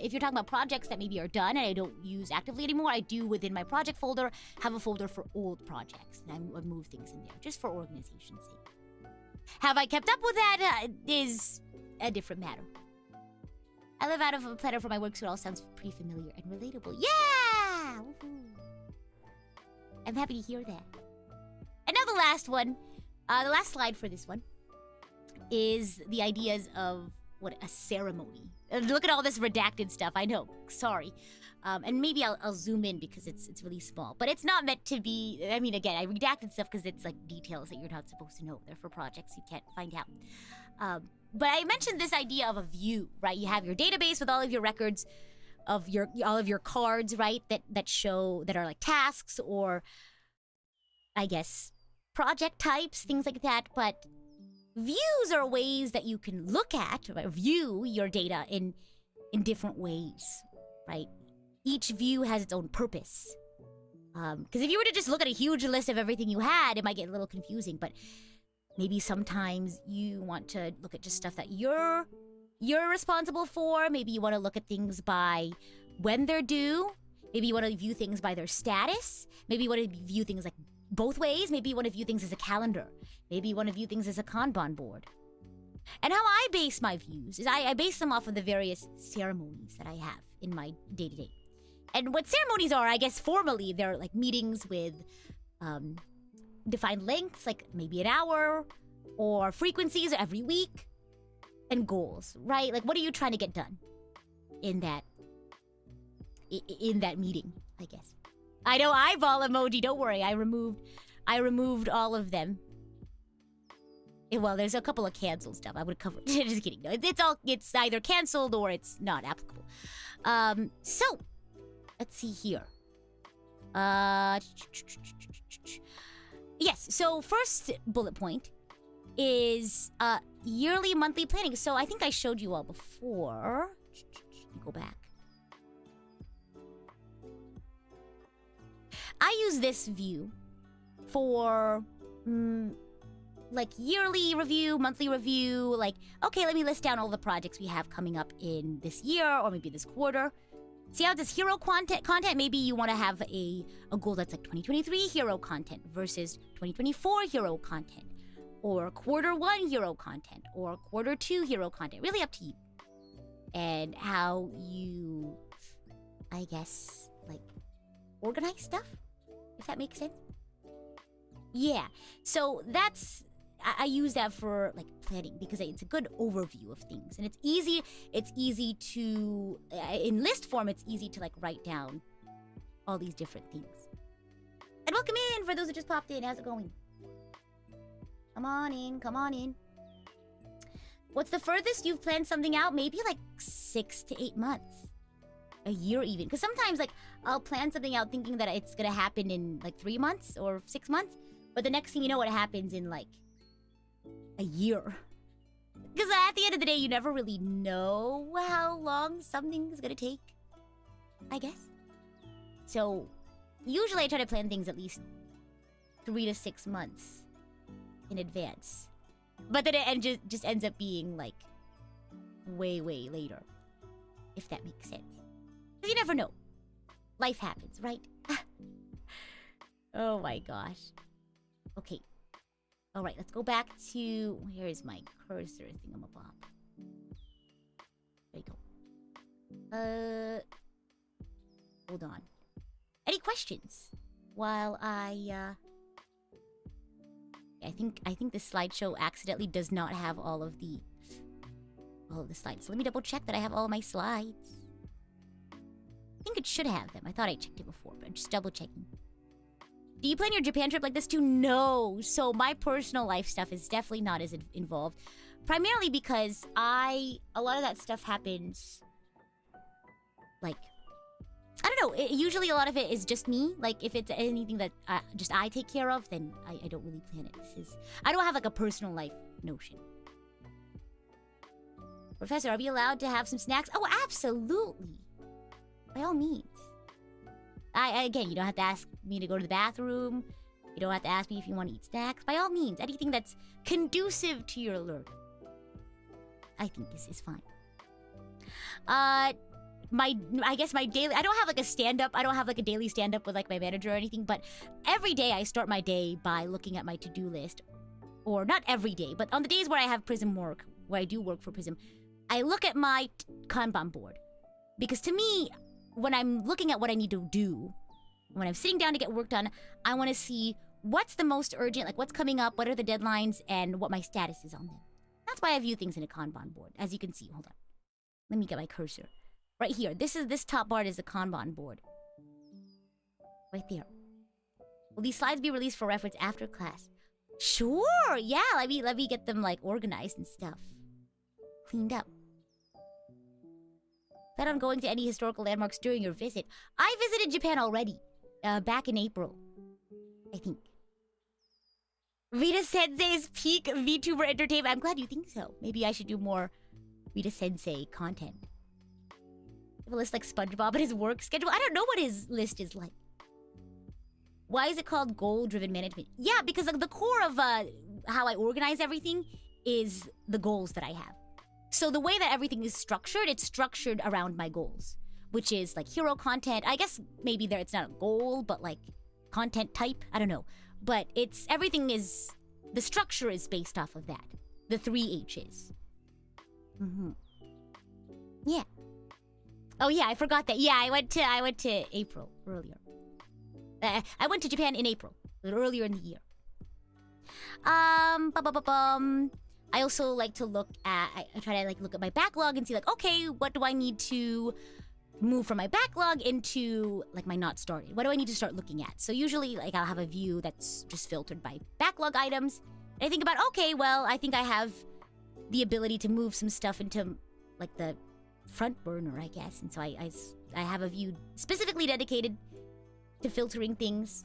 If you're talking about projects that maybe are done and I don't use actively anymore, I do within my project folder have a folder for old projects, and I move things in there just for organization's sake. Have I kept up with that? Is a different matter. I live out of a planner for my work, so it all sounds pretty familiar and relatable. Yeah! Woohoo. I'm happy to hear that. And now the last one, the last slide for this one, is the ideas of what a ceremony. Look at all this redacted stuff. I know. Sorry. And maybe I'll zoom in because it's really small. But it's not meant to be... I mean, again, I redacted stuff because it's like details that you're not supposed to know. They're for projects you can't find out. But I mentioned this idea of a view, right? You have your database with all of your records of all of your cards, right? That show... that are like tasks or, I guess, project types, things like that. But views are ways that you can look at, right? View your data in different ways, right? Each view has its own purpose. Because if you were to just look at a huge list of everything you had, it might get a little confusing. But maybe sometimes you want to look at just stuff that you're responsible for. Maybe you want to look at things by when they're due. Maybe you want to view things by their status. Maybe you want to view things like both ways. Maybe you want to view things as a calendar. Maybe you want to view things as a Kanban board. And how I base my views is I base them off of the various ceremonies that I have in my day-to-day. And what ceremonies are, I guess formally, they're like meetings with defined lengths, like maybe an hour, or frequencies every week, and goals, right? Like, what are you trying to get done in that meeting, I guess. I know, eyeball emoji, don't worry, I removed all of them. Well, there's a couple of canceled stuff. I would cover. Just kidding. No, it's either canceled or it's not applicable. So let's see here. Yes. So first bullet point is yearly, monthly planning. So I think I showed you all before. Let me go back. I use this view for like yearly review, monthly review, like, okay, let me list down all the projects we have coming up in this year or maybe this quarter. See how this hero content, maybe you want to have a goal that's like 2023 hero content versus 2024 hero content, or quarter 1 hero content, or quarter 2 hero content. Really up to you. And how you, I guess, like, organize stuff, if that makes sense. Yeah, so I use that for like planning because it's a good overview of things, and it's easy to in list form. It's easy to like write down all these different things. And welcome in for those who just popped in. How's it going? Come on in. What's the furthest you've planned something out? Maybe like 6 to 8 months, a year even. Because sometimes like I'll plan something out thinking that it's gonna happen in like 3 months or 6 months, but the next thing you know, it happens in like a year. Because at the end of the day, you never really know how long something's gonna take, I guess. So usually I try to plan things at least 3 to 6 months in advance. But then it just ends up being like way later, if that makes sense. Because you never know. Life happens, right? Oh my gosh. Okay. All right, let's go back to... Where is my cursor thingamabob? There you go. Hold on. Any questions? While I think this slideshow accidentally does not have all of the slides. So let me double check that I have all of my slides. I think it should have them. I thought I checked it before, but I'm just double checking. Do you plan your Japan trip like this too? No. So my personal life stuff is definitely not as involved. Primarily because a lot of that stuff happens, like, I don't know, usually a lot of it is just me. Like, if it's anything that just I take care of, then I don't really plan it. I don't have, like, a personal life notion. Professor, are we allowed to have some snacks? Oh, absolutely. By all means. Again, you don't have to ask me to go to the bathroom. You don't have to ask me if you want to eat snacks. By all means, anything that's conducive to your learning, I think is fine. I guess my daily, I don't have like a stand-up, I don't have like a daily stand-up with like my manager or anything, but every day I start my day by looking at my to-do list. Or not every day, but on the days where I have PRISM work, where I do work for PRISM, I look at my Kanban board. Because to me, when I'm looking at what I need to do, when I'm sitting down to get work done, I want to see what's the most urgent, like what's coming up, what are the deadlines, and what my status is on them. That's why I view things in a Kanban board. As you can see, hold on. Let me get my cursor. Right here, this top bar is a Kanban board. Right there. Will these slides be released for reference after class? Sure, yeah, let me get them like organized and stuff. Cleaned up. Plan on going to any historical landmarks during your visit. I visited Japan already. Back in April. I think. Rita Sensei's peak VTuber entertainment. I'm glad you think so. Maybe I should do more Rita Sensei content. A list like SpongeBob and his work schedule. I don't know what his list is like. Why is it called goal-driven management? Yeah, because like, the core of how I organize everything is the goals that I have. So the way that everything is structured, it's structured around my goals, which is like hero content. I guess maybe there it's not a goal, but like content type. I don't know. But everything is, the structure is based off of that. The 3 H's. Yeah. Oh yeah, I forgot that. Yeah, I went to April earlier. I went to Japan in April, earlier in the year. I also like to look at, I try to like look at my backlog and see like, okay, what do I need to move from my backlog into like my not started? What do I need to start looking at? So usually like I'll have a view that's just filtered by backlog items. And I think about, okay, well, I think I have the ability to move some stuff into like the front burner, I guess. And so I have a view specifically dedicated to filtering things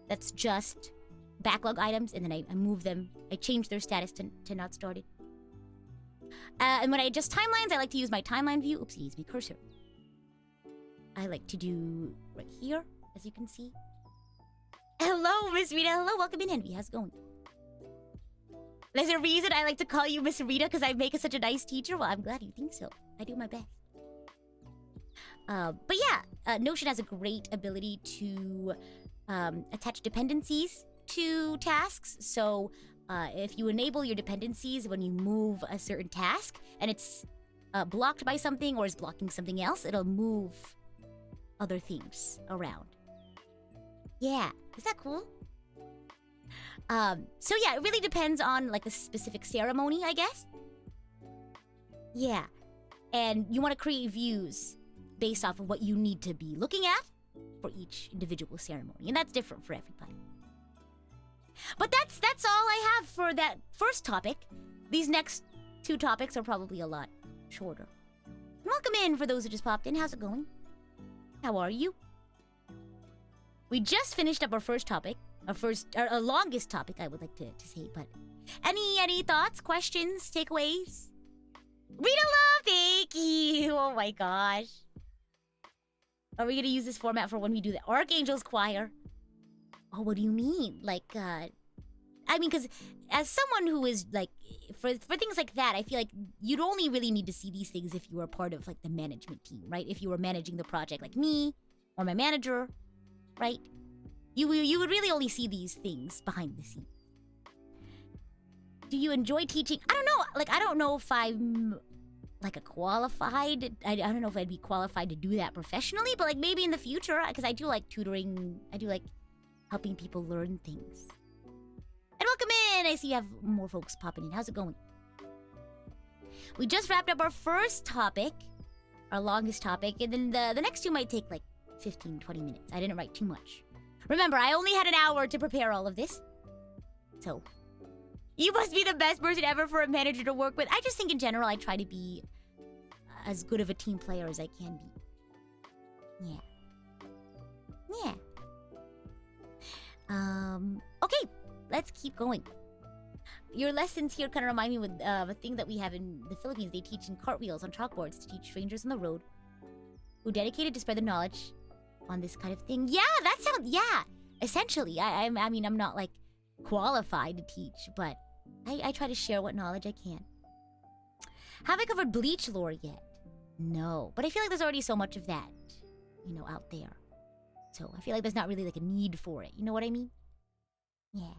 that's just backlog items, and then I move them. I change their status to not started. And when I adjust timelines, I like to use my timeline view. Oopsies, my cursor. I like to do right here, as you can see. Hello, Miss Rita. Hello, welcome in, Envy. How's it going? There's a reason I like to call you Miss Rita, because I make such a nice teacher. Well, I'm glad you think so. I do my best. But yeah, Notion has a great ability to attach dependencies to tasks. So if you enable your dependencies when you move a certain task and it's blocked by something or is blocking something else, it'll move other things around. Yeah, is that cool? So yeah, it really depends on like the specific ceremony, I guess. Yeah, and you want to create views based off of what you need to be looking at for each individual ceremony, and that's different for everybody. But that's all I have for that first topic. These next 2 topics are probably a lot shorter. Welcome in for those who just popped in. How's it going? How are you? We just finished up our first topic, our longest topic, I would like to say. But any thoughts, questions, takeaways? Rita Love, thank you. Oh my gosh. Are we gonna use this format for when we do the Archangel's Choir? Oh, what do you mean? Like, I mean, because as someone who is, like, for things like that, I feel like you'd only really need to see these things if you were part of, like, the management team, right? If you were managing the project, like me, or my manager, right? You would really only see these things behind the scenes. Do you enjoy teaching? I don't know. Like, I don't know if I'm, like, a qualified... I don't know if I'd be qualified to do that professionally, but, like, maybe in the future, because I do like tutoring. I do like helping people learn things. And welcome in! I see you have more folks popping in. How's it going? We just wrapped up our first topic, our longest topic, and then the next 2 might take like 15, 20 minutes. I didn't write too much. Remember, I only had an hour to prepare all of this. So, You must be the best person ever for a manager to work with. I just think in general I try to be as good of a team player as I can be. Yeah. Yeah. Okay, let's keep going. Your lessons here kind of remind me of a thing that we have in the Philippines. They teach in cartwheels on chalkboards to teach strangers on the road who dedicated to spread the knowledge on this kind of thing. Yeah, that sounds... Yeah, essentially. I mean, I'm not, like, qualified to teach, but I try to share what knowledge I can. Have I covered Bleach lore yet? No, but I feel like there's already so much of that, you know, out there. So I feel like there's not really, like, a need for it. You know what I mean? Yeah.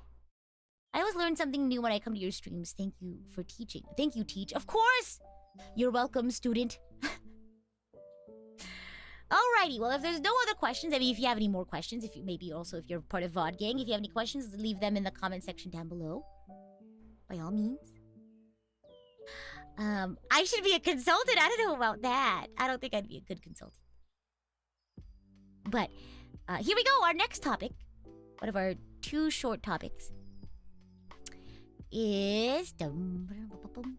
I always learn something new when I come to your streams. Thank you for teaching. Thank you, Teach. Of course! You're welcome, student. Alrighty, well, if there's no other questions, I mean, if you have any more questions, if you maybe also if you're part of VOD Gang, if you have any questions, leave them in the comment section down below. By all means. I should be a consultant. I don't know about that. I don't think I'd be a good consultant. But, here we go. Our next topic, one of our 2 short topics, is public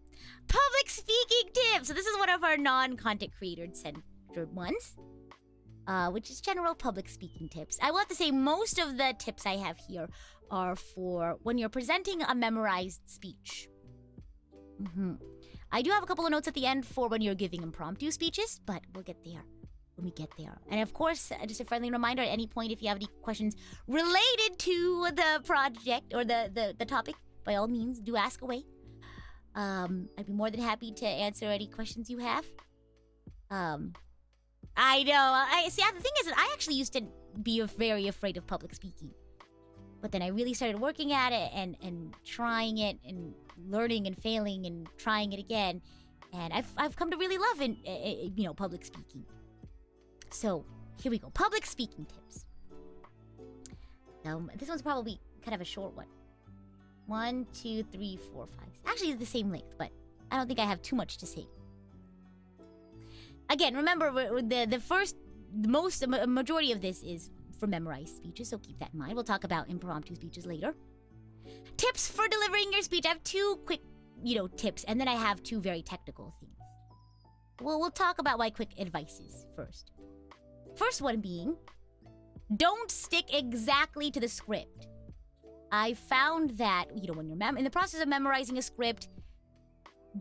speaking tips. So this is one of our non-content creator centered ones, which is general public speaking tips. I will have to say most of the tips I have here are for when you're presenting a memorized speech. I do have a couple of notes at the end for when you're giving impromptu speeches, but we'll get there when we get there. And of course, just a friendly reminder, at any point, if you have any questions related to the project or the topic, by all means, do ask away. I'd be more than happy to answer any questions you have. I know. The thing is that I actually used to be very afraid of public speaking. But then I really started working at it and trying it and learning and failing and trying it again. And I've come to really love you know, public speaking. So, here we go. Public speaking tips. This one's probably kind of a short one. 1, 2, 3, 4, 5. Actually, it's the same length, but I don't think I have too much to say. Again, remember, the majority of this is for memorized speeches, so keep that in mind. We'll talk about impromptu speeches later. Tips for delivering your speech. I have 2 quick, you know, tips, and then I have 2 very technical things. Well, we'll talk about my quick advices first. First one being, don't stick exactly to the script. I found that, you know, when you're in the process of memorizing a script,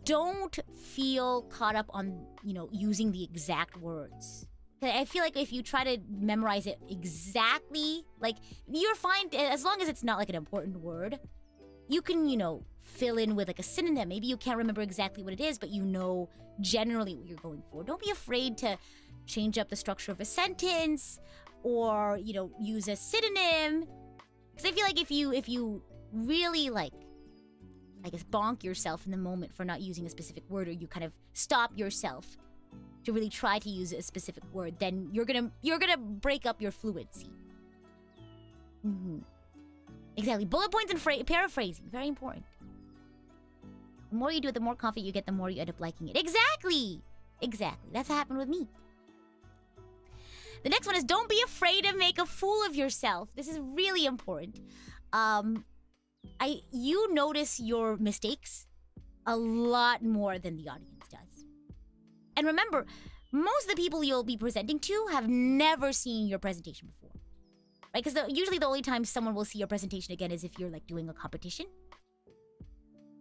don't feel caught up on, you know, using the exact words. I feel like if you try to memorize it exactly, like, you're fine, as long as it's not, like, an important word, you can, you know, fill in with, like, a synonym. Maybe you can't remember exactly what it is, but you know generally what you're going for. Don't be afraid to change up the structure of a sentence or, you know, use a synonym. Because I feel like if you really, like, I guess, bonk yourself in the moment for not using a specific word, or you kind of stop yourself to really try to use a specific word, then you're gonna break up your fluency. Exactly. Bullet points and paraphrasing, very important. The more you do it, the more confident you get, the more you end up liking it. Exactly. That's what happened with me. The next one is, don't be afraid to make a fool of yourself. This is really important. You notice your mistakes a lot more than the audience does. And remember, most of the people you'll be presenting to have never seen your presentation before. Right? Because usually the only time someone will see your presentation again is if you're, like, doing a competition.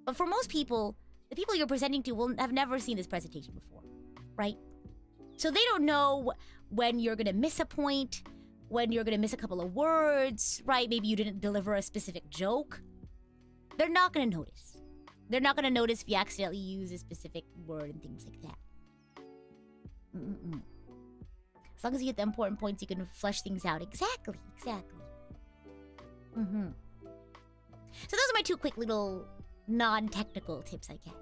But for most people, the people you're presenting to will have never seen this presentation before. Right? So they don't know when you're gonna miss a point, when you're gonna miss a couple of words, right? Maybe you didn't deliver a specific joke. They're not gonna notice. They're not gonna notice if you accidentally use a specific word and things like that. As long as you get the important points, you can flesh things out. Exactly. So those are my 2 quick little non-technical tips, I guess.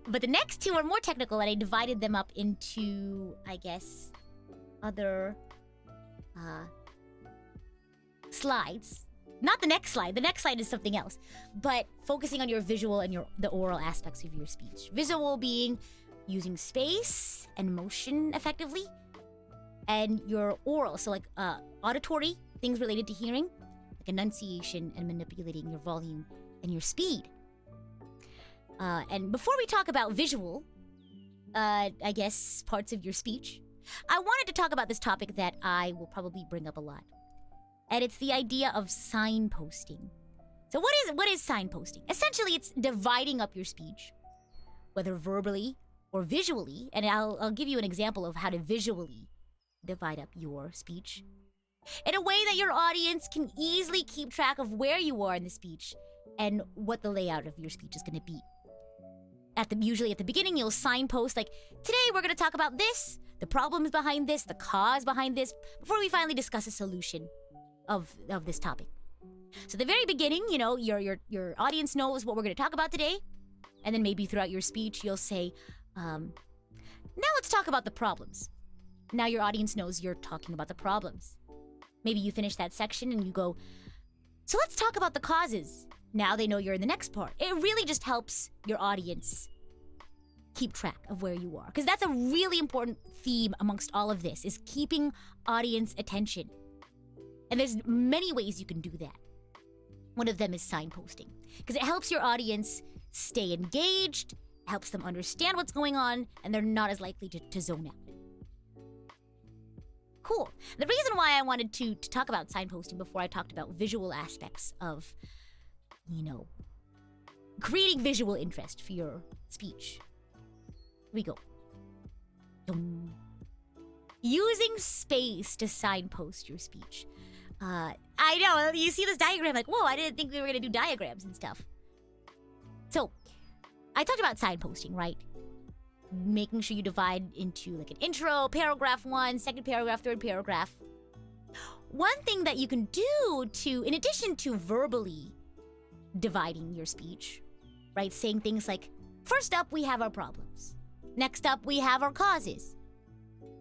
But the next 2 are more technical, and I divided them up into, I guess, other slides. Not the next slide. The next slide is something else. But focusing on your visual and the oral aspects of your speech. Visual being using space and motion effectively. And your oral, so like auditory, things related to hearing, like enunciation and manipulating your volume and your speed. And before we talk about visual, I guess, parts of your speech, I wanted to talk about this topic that I will probably bring up a lot. And it's the idea of signposting. So what is signposting? Essentially, it's dividing up your speech, whether verbally or visually. And I'll give you an example of how to visually divide up your speech in a way that your audience can easily keep track of where you are in the speech and what the layout of your speech is going to be. Usually at the beginning, you'll signpost like, today we're going to talk about this, the problems behind this, the cause behind this, before we finally discuss a solution of this topic. So at the very beginning, your audience knows what we're going to talk about today. And then maybe throughout your speech, you'll say, now let's talk about the problems. Now your audience knows you're talking about the problems. Maybe you finish that section and you go, so let's talk about the causes. Now they know you're in the next part. It really just helps your audience keep track of where you are. Because that's a really important theme amongst all of this, is keeping audience attention. And there's many ways you can do that. One of them is signposting. Because it helps your audience stay engaged, helps them understand what's going on, and they're not as likely to zone out. Cool. The reason why I wanted to talk about signposting before I talked about visual aspects of, creating visual interest for your speech. Here we go. Using space to signpost your speech. I know, you see this diagram like, whoa, I didn't think we were going to do diagrams and stuff. So, I talked about signposting, right? Making sure you divide into like an intro, paragraph 1, second paragraph, third paragraph. One thing that you can do in addition to verbally dividing your speech, right? Saying things like, first up, we have our problems. Next up, we have our causes.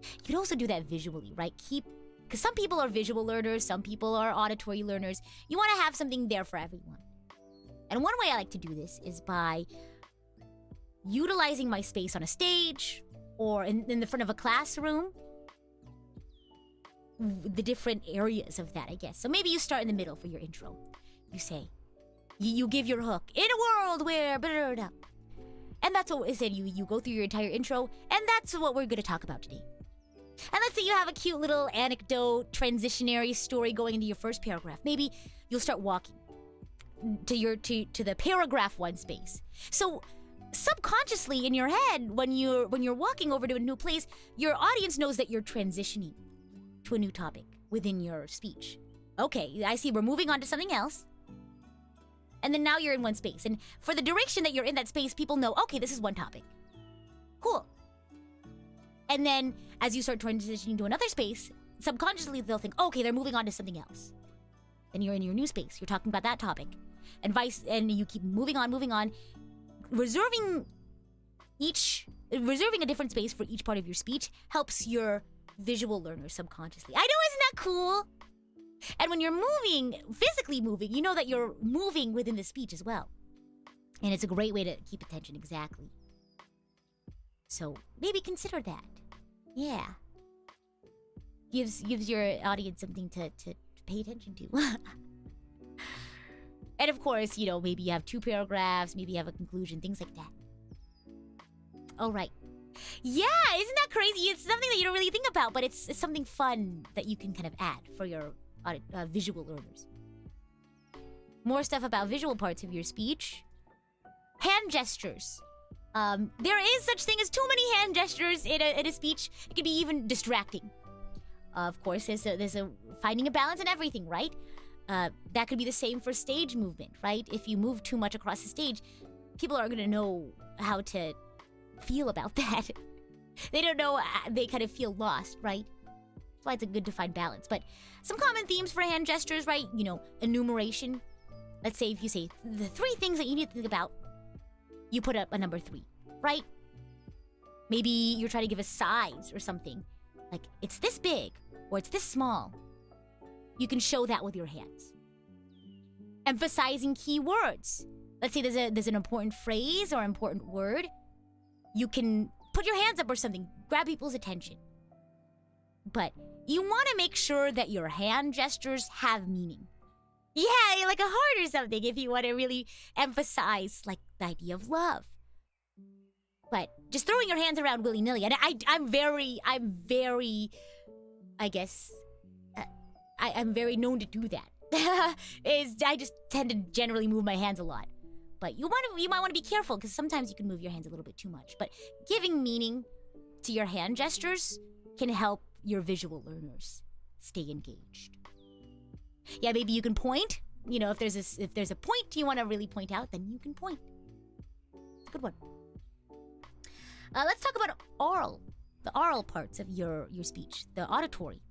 You can also do that visually, right? Because some people are visual learners, some people are auditory learners. You want to have something there for everyone. And one way I like to do this is by utilizing my space on a stage or in the front of a classroom. The different areas of that, I guess. So maybe you start in the middle for your intro. You say, you give your hook, in a world where, blah, blah, blah. And that's what it said. You go through your entire intro, and that's what we're going to talk about today. And let's say you have a cute little anecdote, transitionary story going into your first paragraph. Maybe you'll start walking to the paragraph 1 space. So subconsciously in your head, when you're walking over to a new place, your audience knows that you're transitioning to a new topic within your speech. Okay, I see we're moving on to something else. And then now you're in one space. And for the duration that you're in that space, people know, okay, this is one topic. Cool. And then as you start transitioning to another space, subconsciously they'll think, okay, they're moving on to something else. Then you're in your new space. You're talking about that topic. And you keep moving on, reserving a different space for each part of your speech helps your visual learners subconsciously. I know, isn't that cool? And when you're physically moving, you know that you're moving within the speech as well. And it's a great way to keep attention, exactly. So maybe consider that. Yeah. Gives your audience something to pay attention to. And of course, maybe you have 2 paragraphs, maybe you have a conclusion, things like that. All right. Yeah, isn't that crazy? It's something that you don't really think about, but it's something fun that you can kind of add for your visual learners. More stuff about visual parts of your speech. Hand gestures. There is such thing as too many hand gestures in a speech. It can be even distracting. Of course, there's a finding a balance in everything, right? That could be the same for stage movement, right? If you move too much across the stage, people aren't going to know how to feel about that. They don't know, they kind of feel lost, right? That's why it's a good to find balance. But some common themes for hand gestures, right? Enumeration. Let's say if you say the 3 things that you need to think about, you put up a number 3, right? Maybe you're trying to give a size or something. Like, it's this big or it's this small. You can show that with your hands. Emphasizing key words. Let's say there's an important phrase or important word. You can put your hands up or something, grab people's attention. But you want to make sure that your hand gestures have meaning. Yeah, like a heart or something if you want to really emphasize like the idea of love. But just throwing your hands around willy-nilly, and I'm very, I guess, I'm very known to do that. I just tend to generally move my hands a lot. But you might want to be careful because sometimes you can move your hands a little bit too much. But giving meaning to your hand gestures can help your visual learners stay engaged. Yeah, maybe you can point. You know, if there's a point you want to really point out, then you can point. It's a good one. Let's talk about the oral parts of your speech, the auditory.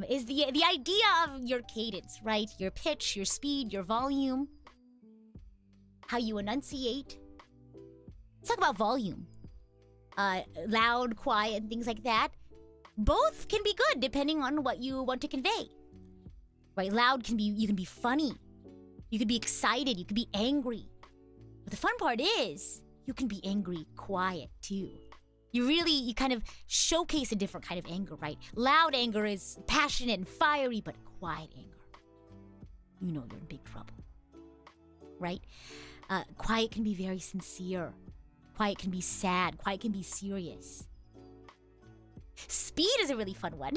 Is the idea of your cadence, right? Your pitch, your speed, your volume, how you enunciate. Let's talk about volume. Loud, quiet, and things like that. Both can be good depending on what you want to convey. Right? Loud you can be funny. You can be excited, you can be angry. But the fun part is you can be angry quiet too. You kind of showcase a different kind of anger, right? Loud anger is passionate and fiery, but quiet anger, you know you're in big trouble, right? Quiet can be very sincere. Quiet can be sad. Quiet can be serious. Speed is a really fun one.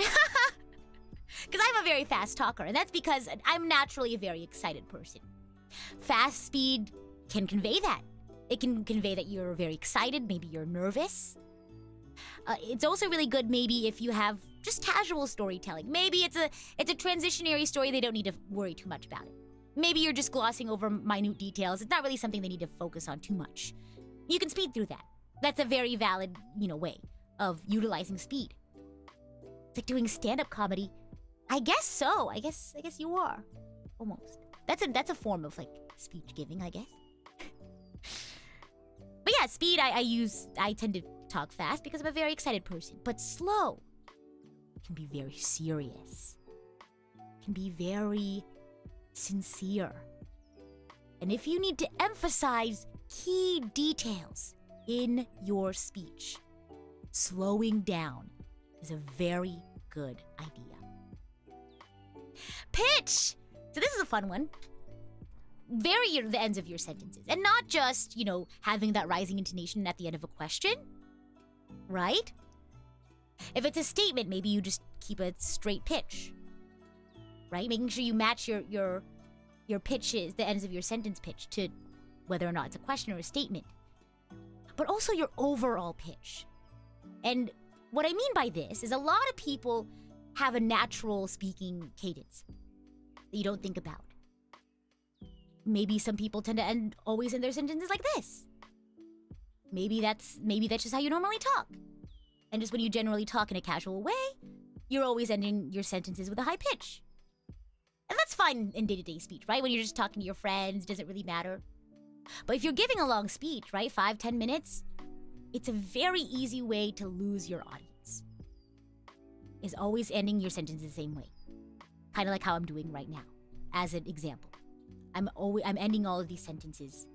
Because I'm a very fast talker, and that's because I'm naturally a very excited person. Fast speed can convey that. It can convey that you're very excited, maybe you're nervous. It's also really good maybe if you have just casual storytelling. Maybe it's a transitionary story, they don't need to worry too much about it. Maybe you're just glossing over minute details. It's not really something they need to focus on too much. You can speed through that. That's a very valid, way of utilizing speed. It's like doing stand-up comedy. I guess so. I guess you are. Almost. That's a form of like speech giving, I guess. But yeah, speed I tend to talk fast because I'm a very excited person. But slow can be very serious. Can be very sincere. And if you need to emphasize key details in your speech, slowing down is a very good idea. Pitch! So this is a fun one. Vary the ends of your sentences. And not just, having that rising intonation at the end of a question. Right? If it's a statement, maybe you just keep a straight pitch. Right? Making sure you match your pitches, the ends of your sentence pitch, to whether or not it's a question or a statement. But also your overall pitch. And what I mean by this is a lot of people have a natural speaking cadence that you don't think about. Maybe some people tend to always end their sentences like this. Maybe that's just how you normally talk. And just when you generally talk in a casual way, you're always ending your sentences with a high pitch. And that's fine in day-to-day speech, right? When you're just talking to your friends, doesn't really matter. But if you're giving a long speech, right, 5-10 minutes, it's a very easy way to lose your audience. Is always ending your sentence the same way. Kind of like how I'm doing right now, as an example. I'm ending all of these sentences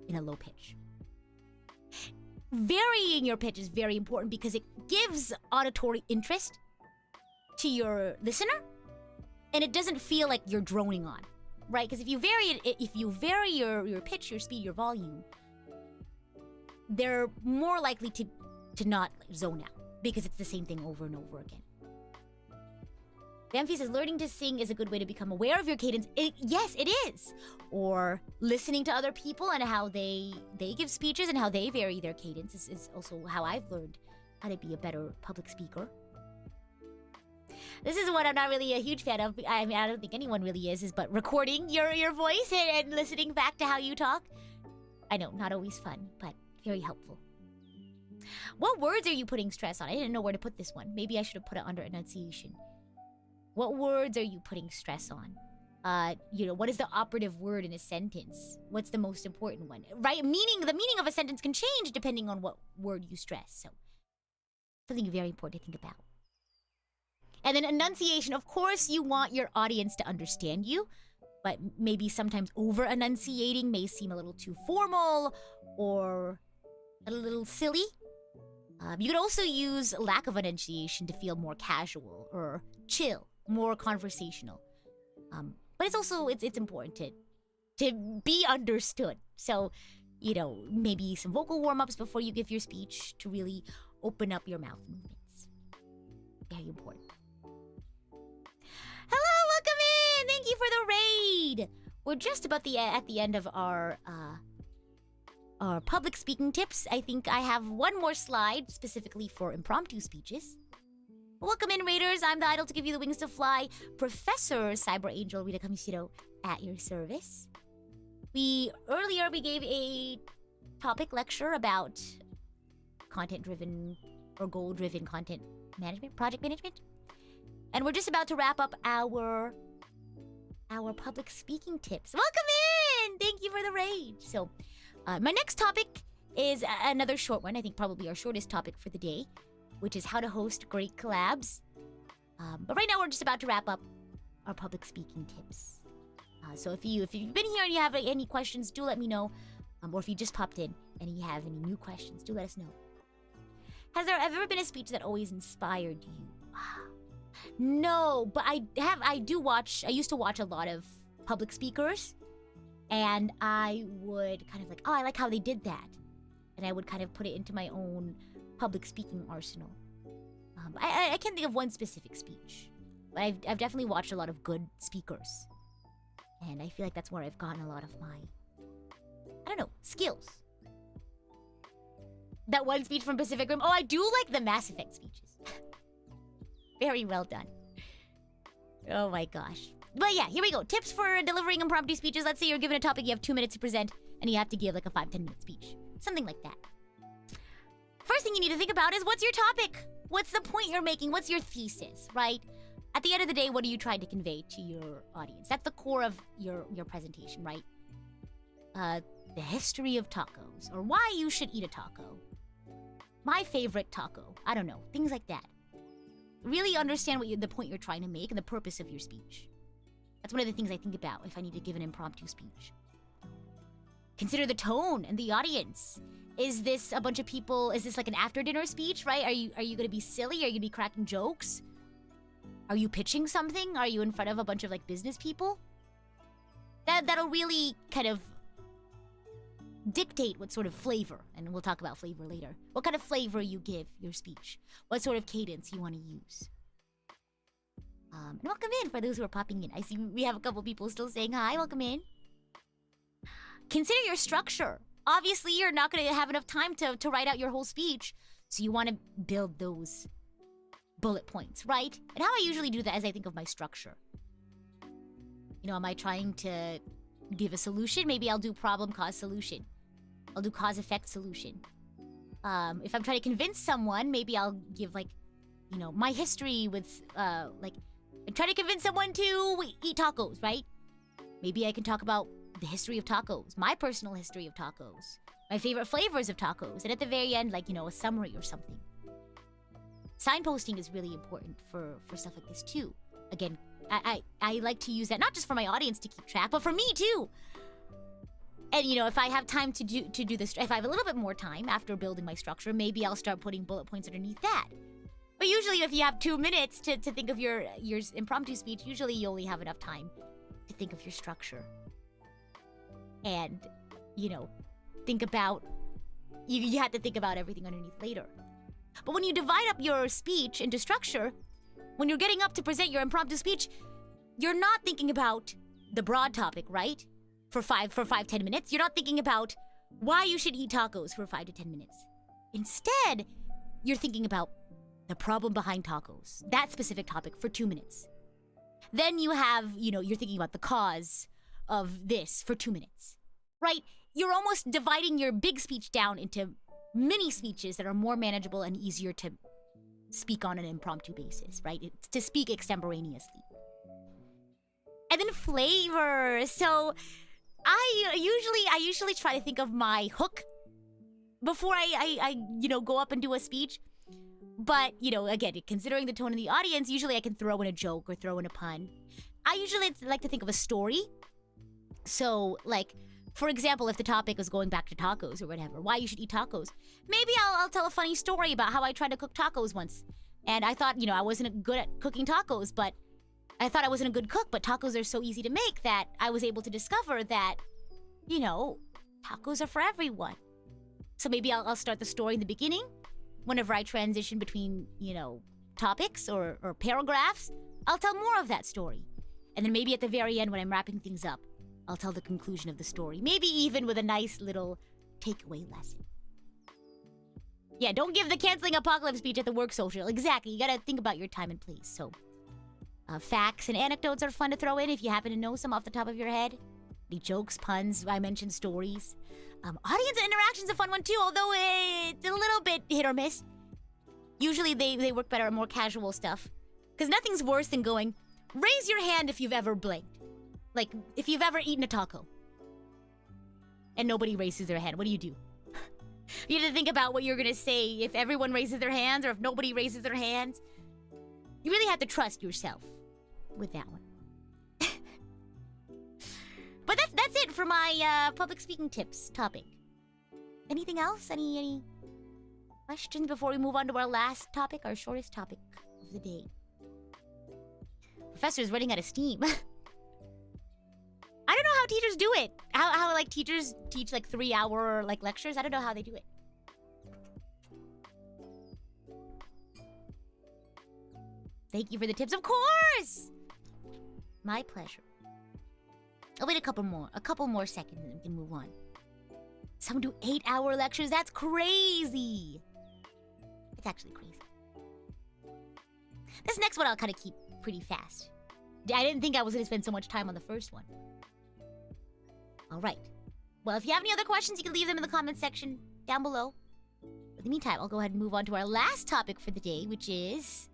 in a low pitch. Varying your pitch is very important because it gives auditory interest to your listener, and it doesn't feel like you're droning on, right? Because if you vary your pitch, your speed, your volume, they're more likely to not zone out because it's the same thing over and over again. Bamfi says, learning to sing is a good way to become aware of your cadence. Yes, it is. Or listening to other people and how they give speeches and how they vary their cadence is also how I've learned how to be a better public speaker. This is what I'm not really a huge fan of. I mean, I don't think anyone really is but recording your voice and listening back to how you talk. I know, not always fun, but very helpful. What words are you putting stress on? I didn't know where to put this one. Maybe I should have put it under enunciation. What words are you putting stress on? What is the operative word in a sentence? What's the most important one? Right? The meaning of a sentence can change depending on what word you stress. So, something very important to think about. And then enunciation. Of course, you want your audience to understand you, but maybe sometimes over-enunciating may seem a little too formal or a little silly. You could also use lack of enunciation to feel more casual or chill. more conversational. But it's also it's important to be understood. So, maybe some vocal warm-ups before you give your speech to really open up your mouth movements. Very important. Hello, welcome in. Thank you for the raid. We're just about at the end of our public speaking tips. I think I have one more slide specifically for impromptu speeches. Welcome in, Raiders. I'm the idol to give you the wings to fly. Professor Cyber Angel Rita Kamishiro at your service. Earlier we gave a topic lecture about content-driven or goal-driven content management, project management. And we're just about to wrap up our public speaking tips. Welcome in! Thank you for the raid. So, my next topic is another short one. I think probably our shortest topic for the day, which is how to host great collabs. But right now we're just about to wrap up our public speaking tips. So if you've been here and you have any questions, do let me know. Or if you just popped in and you have any new questions, do let us know. Has there ever been a speech that always inspired you? No, but I used to watch a lot of public speakers, and I would kind of I like how they did that. And I would kind of put it into my own public speaking arsenal. I can't think of one specific speech, but I've definitely watched a lot of good speakers. And I feel like that's where I've gotten a lot of my, skills. That one speech from Pacific Rim. Oh, I do like the Mass Effect speeches. Very well done. Oh my gosh. But yeah, here we go. Tips for delivering impromptu speeches. Let's say you're given a topic, you have 2 minutes to present, and you have to give like a 5-10 minute speech. Something like that. First thing you need to think about is, what's your topic? What's the point you're making? What's your thesis, right? At the end of the day, what are you trying to convey to your audience? That's the core of your presentation, right? The history of tacos, or why you should eat a taco. My favorite taco. I don't know. Things like that. Really understand the point you're trying to make and the purpose of your speech. That's one of the things I think about if I need to give an impromptu speech. Consider the tone and the audience. Is this a bunch of people? Is this like an after-dinner speech, right? Are you going to be silly? Are you going to be cracking jokes? Are you pitching something? Are you in front of a bunch of business people? That'll really kind of dictate what sort of flavor, and we'll talk about flavor later, what kind of flavor you give your speech, what sort of cadence you want to use. And welcome in for those who are popping in. I see we have a couple people still saying hi. Welcome in. Consider your structure. Obviously, you're not going to have enough time to write out your whole speech, so you want to build those bullet points, right? And how I usually do that is I think of my structure. Am I trying to give a solution? Maybe I'll do problem, cause, solution. I'll do cause, effect, solution. If I'm trying to convince someone, maybe I'll give my history with I'm trying to convince someone to eat tacos, right? Maybe I can talk about the history of tacos, my personal history of tacos, my favorite flavors of tacos, and at the very end, a summary or something. Signposting is really important for stuff like this too. Again, I like to use that not just for my audience to keep track, but for me too. And if I have time to do this, if I have a little bit more time after building my structure, maybe I'll start putting bullet points underneath that. But usually if you have 2 minutes to think of your impromptu speech, usually you only have enough time to think of your structure. And, think about, you have to think about everything underneath later. But when you divide up your speech into structure, when you're getting up to present your impromptu speech, you're not thinking about the broad topic, right? For 5-10 minutes. You're not thinking about why you should eat tacos for 5 to 10 minutes. Instead, you're thinking about the problem behind tacos, that specific topic, for 2 minutes. Then you have, you're thinking about the cause of this for 2 minutes, right? You're almost dividing your big speech down into mini speeches that are more manageable and easier to speak on an impromptu basis, right? It's to speak extemporaneously. And then flavor. So I usually try to think of my hook before I go up and do a speech. But, again, considering the tone of the audience, usually I can throw in a joke or throw in a pun. I usually like to think of a story. So, for example, if the topic was going back to tacos or whatever, why you should eat tacos, maybe I'll tell a funny story about how I tried to cook tacos once. And I thought, I wasn't good at cooking tacos, but I thought I wasn't a good cook, but tacos are so easy to make that I was able to discover that, you know, tacos are for everyone. So maybe I'll start the story in the beginning. Whenever I transition between, you know, topics or paragraphs, I'll tell more of that story. And then maybe at the very end when I'm wrapping things up, I'll tell the conclusion of the story. Maybe even with a nice little takeaway lesson. Yeah, don't give the canceling apocalypse speech at the work social. Exactly, you gotta think about your time and place. So, facts and anecdotes are fun to throw in if you happen to know some off the top of your head. Any jokes, puns, I mentioned stories. Audience interaction's a fun one too, although it's a little bit hit or miss. Usually they work better at more casual stuff. Because nothing's worse than going, raise your hand if you've ever blinked. Like, if you've ever eaten a taco. And nobody raises their hand, what do? You have to think about what you're gonna say if everyone raises their hands or if nobody raises their hands. You really have to trust yourself with that one. But that's it for my public speaking tips topic. Anything else? Any questions before we move on to our last topic, our shortest topic of the day? Professor's running out of steam. I don't know how teachers do it. How like teachers teach like 3-hour like lectures. I don't know how they do it. Thank you for the tips, of course. My pleasure. I'll wait a couple more seconds and we can move on. Someone do 8-hour lectures? That's crazy. It's actually crazy. This next one I'll kind of keep pretty fast. I didn't think I was going to spend so much time on the first one. All right. Well, if you have any other questions, you can leave them in the comment section down below. In the meantime, I'll go ahead and move on to our last topic for the day, which is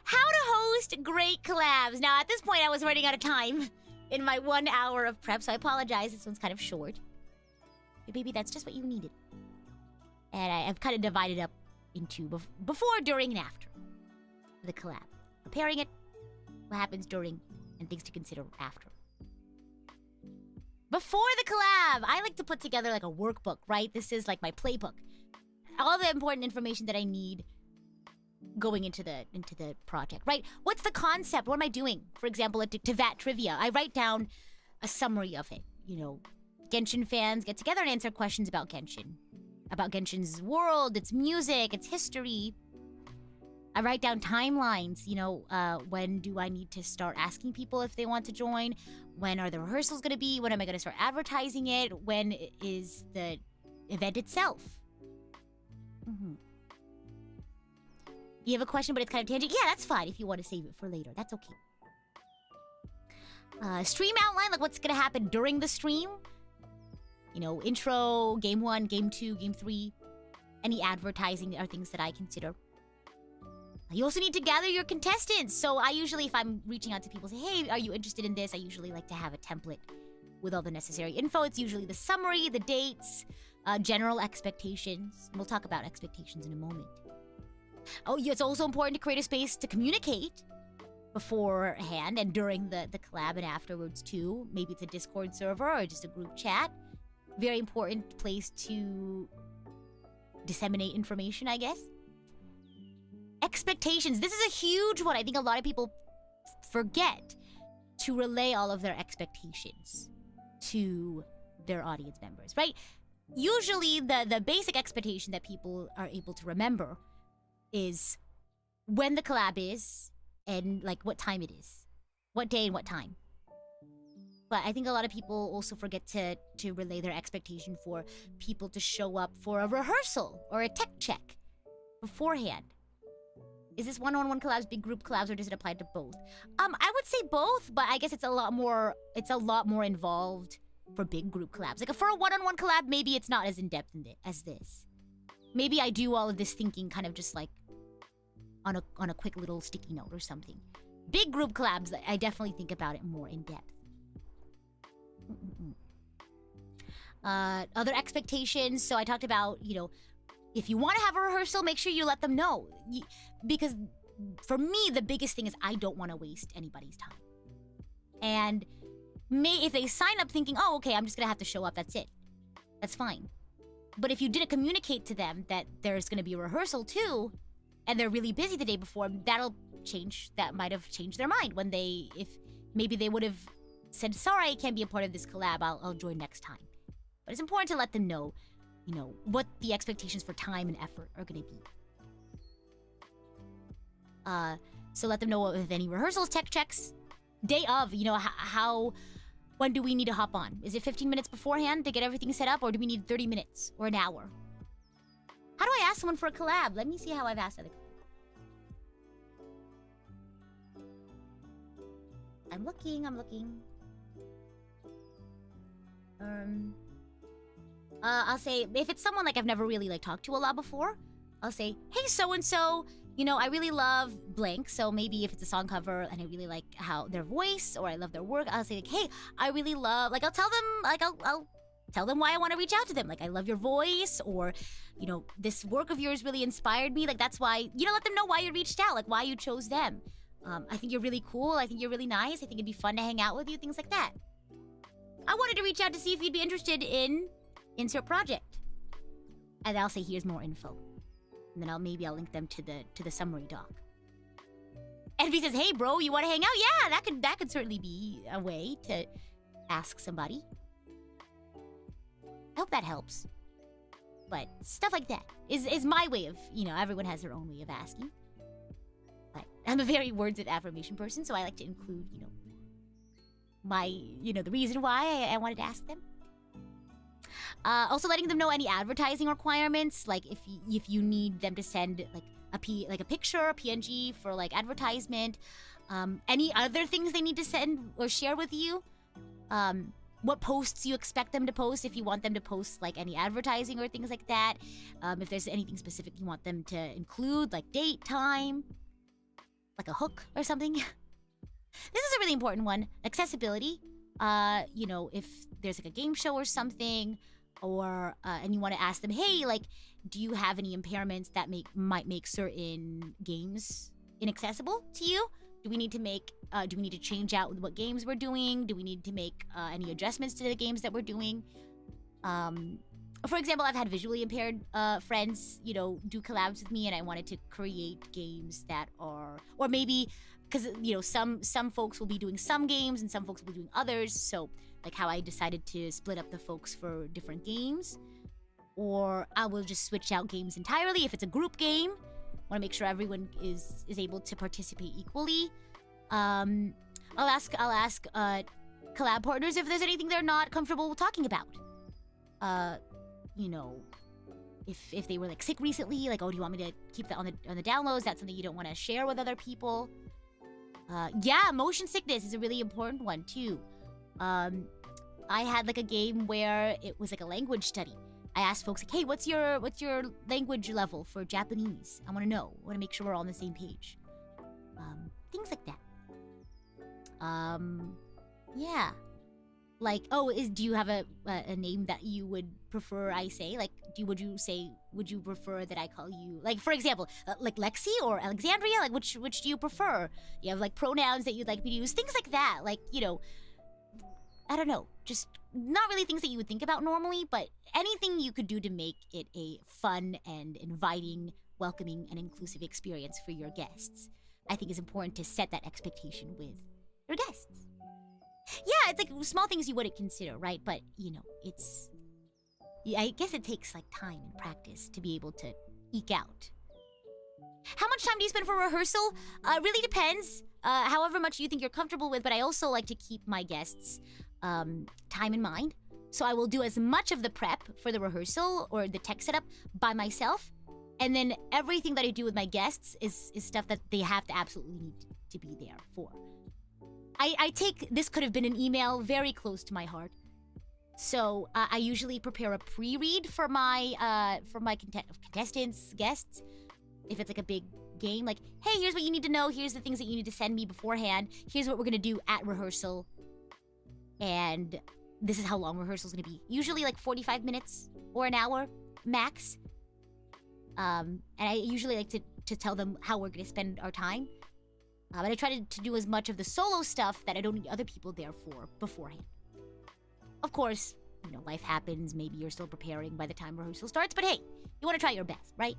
how to host great collabs. Now, at this point, I was running out of time in my 1 hour of prep, so I apologize. This one's kind of short. But maybe that's just what you needed. And I've kind of divided up into before, during, and after the collab. Preparing it, what happens during, and things to consider after. Before the collab, I like to put together like a workbook, right? This is like my playbook. All the important information that I need going into the project, right? What's the concept? What am I doing? For example, at Tvat Trivia, I write down a summary of it. You know, Genshin fans get together and answer questions about Genshin's world, its music, its history. I write down timelines, you know, when do I need to start asking people if they want to join? When are the rehearsals going to be? When am I going to start advertising it? When is the event itself? You have a question, but it's kind of tangent? Yeah, that's fine if you want to save it for later. That's okay. Stream outline, like what's going to happen during the stream. You know, intro, game 1, game 2, game 3. Any advertising are things that I consider. You also need to gather your contestants. So I usually, if I'm reaching out to people, say, hey, are you interested in this? I usually like to have a template with all the necessary info. It's usually the summary, the dates, general expectations. And we'll talk about expectations in a moment. Oh, yeah, it's also important to create a space to communicate beforehand and during the collab and afterwards too. Maybe it's a Discord server or just a group chat. Very important place to disseminate information, I guess. Expectations. This is a huge one. I think a lot of people forget to relay all of their expectations to their audience members, right? Usually the basic expectation that people are able to remember is when the collab is and like what time it is. What day and what time. But I think a lot of people also forget to relay their expectation for people to show up for a rehearsal or a tech check beforehand. Is this one-on-one collabs, big group collabs, or does it apply to both? I would say both, but I guess it's a lot more involved for big group collabs. Like for a one-on-one collab, maybe it's not as in-depth as this. Maybe I do all of this thinking kind of just like on a quick little sticky note or something. Big group collabs, I definitely think about it more in depth. Other expectations. So I talked about, you know, if you want to have a rehearsal, make sure you let them know. Because for me, the biggest thing is I don't want to waste anybody's time. And if they sign up thinking, oh, okay, I'm just going to have to show up, that's it. That's fine. But if you didn't communicate to them that there's going to be a rehearsal too, and they're really busy the day before, that might have changed their mind when if maybe they would have said, sorry, I can't be a part of this collab, I'll join next time. But it's important to let them know, what the expectations for time and effort are going to be. So let them know if any rehearsals, tech checks, day of, when do we need to hop on? Is it 15 minutes beforehand to get everything set up, or do we need 30 minutes or an hour? How do I ask someone for a collab? Let me see how I've asked other people. I'm looking. I'll say, if it's someone like I've never really talked to a lot before, I'll say, hey, so-and-so, I really love blank, so maybe if it's a song cover and I really like their voice, or I love their work, I'll say hey, I really love, I'll tell them, I'll tell them why I want to reach out to them. I love your voice, or, this work of yours really inspired me. That's why, let them know why you reached out, why you chose them. I think you're really cool. I think you're really nice. I think it'd be fun to hang out with you, things like that. I wanted to reach out to see if you'd be interested in insert project. And I'll say, here's more info. And then I'll link them to the summary doc. And if he says, hey bro, you want to hang out? Yeah, that could certainly be a way to ask somebody. I hope that helps. But stuff like that is my way of, everyone has their own way of asking. But I'm a very words of affirmation person, so I like to include, my, the reason why I wanted to ask them. Also letting them know any advertising requirements, if you need them to send a picture, a PNG for advertisement, any other things they need to send or share with you, what posts you expect them to post, if you want them to post any advertising or things like that, if there's anything specific you want them to include, date, time, a hook or something. This is a really important one. Accessibility. If there's a game show or something, or and you want to ask them, hey, do you have any impairments that might make certain games inaccessible to you? Do we need to change out what games we're doing? Do we need to make any adjustments to the games that we're doing? For example, I've had visually impaired friends, do collabs with me, and I wanted to create games that are, or maybe, because, some folks will be doing some games and some folks will be doing others, so, how I decided to split up the folks for different games. Or I will just switch out games entirely if it's a group game. Want to make sure everyone is able to participate equally. I'll ask collab partners if there's anything they're not comfortable talking about. If they were sick recently, oh, do you want me to keep that on the downloads? That's something you don't want to share with other people. Yeah, motion sickness is a really important one too. I had a game where it was a language study. I asked folks hey, what's your language level for Japanese? I want to know. I want to make sure we're all on the same page. Things like that. Yeah. Do you have a name that you would prefer I say? Would you prefer that I call you, for example, Lexi or Alexandria? Which do you prefer? You have pronouns that you'd like me to use? Things like that. I don't know. Just not really things that you would think about normally, but anything you could do to make it a fun and inviting, welcoming, and inclusive experience for your guests. I think is important to set that expectation with your guests. Yeah, it's small things you wouldn't consider, right? But, I guess it takes time and practice to be able to eke out. How much time do you spend for rehearsal? Really depends. However much you think you're comfortable with, but I also like to keep my guests' time in mind. So I will do as much of the prep for the rehearsal or the tech setup by myself. And then everything that I do with my guests is stuff that they have to absolutely need to be there for. I take this could have been an email very close to my heart. So I usually prepare a pre-read for my contestants, guests. If it's a big game, hey, here's what you need to know. Here's the things that you need to send me beforehand. Here's what we're gonna do at rehearsal. And this is how long rehearsal's gonna be. Usually 45 minutes or an hour max. And I usually like to tell them how we're gonna spend our time. But I try to do as much of the solo stuff that I don't need other people there for beforehand. Of course, life happens. Maybe you're still preparing by the time rehearsal starts. But hey, you want to try your best, right?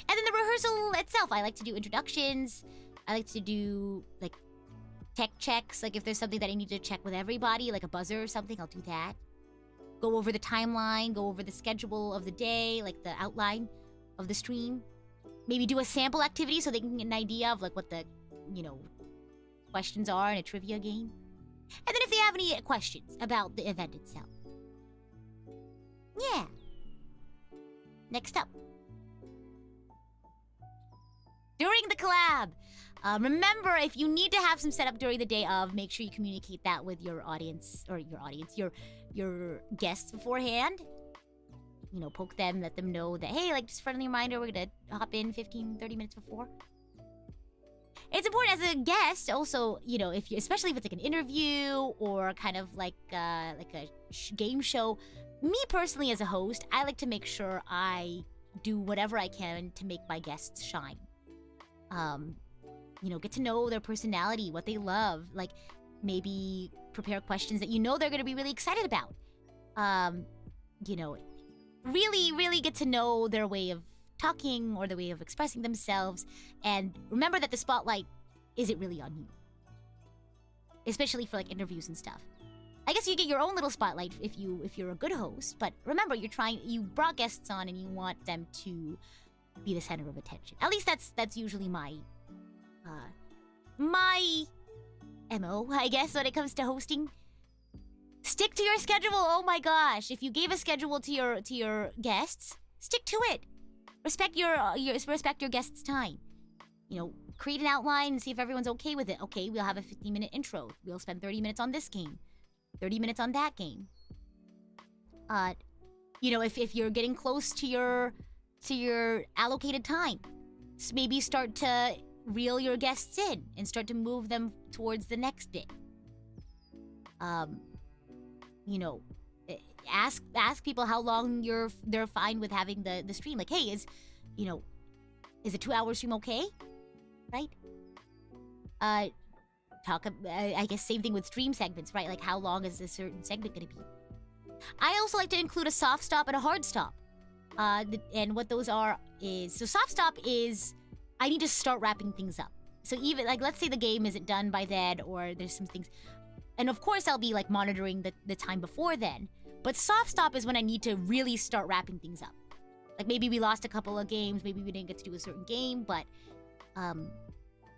And then the rehearsal itself, I like to do introductions. I like to do, like, tech checks. Like, if there's something that I need to check with everybody, like a buzzer or something, I'll do that. Go over the timeline, go over the schedule of the day, like the outline of the stream. Maybe do a sample activity so they can get an idea of, like, what the, questions are in a trivia game. And then if they have any questions about the event itself. Yeah. Next up. During the collab. Remember, if you need to have some setup during the day of, make sure you communicate that with your audience, or your guests beforehand. Poke them, let them know that, hey, like, just friendly reminder, we're gonna hop in 15, 30 minutes before. It's important as a guest, also, if you, especially if it's like an interview or kind of like a game show. Me personally, as a host, I like to make sure I do whatever I can to make my guests shine. Get to know their personality, what they love. Like, maybe prepare questions that they're going to be really excited about. Really get to know their way of talking or the way of expressing themselves. And remember that the spotlight isn't really on you. Especially for, like, interviews and stuff. I guess you get your own little spotlight if you're a good host, but remember, you brought guests on and you want them to be the center of attention. At least that's usually my MO, I guess, when it comes to hosting. Stick to your schedule. Oh my gosh, if you gave a schedule to your guests, stick to it. Respect your guests' time. Create an outline and see if everyone's okay with it. Okay, we'll have a 15-minute intro. We'll spend 30 minutes on this game. 30 minutes on that game. If you're getting close to your allocated time, maybe start to reel your guests in and start to move them towards the next bit. Ask people how long they're fine with having the stream. Like, hey, is a 2-hour stream okay? Right? I guess same thing with stream segments, right? Like, how long is a certain segment gonna be? I also like to include a soft stop and a hard stop. And what those are is... So soft stop is... I need to start wrapping things up. So even, like, let's say the game isn't done by then, or there's some things... And of course I'll be, like, monitoring the time before then. But soft stop is when I need to really start wrapping things up. Like, maybe we lost a couple of games, maybe we didn't get to do a certain game, but...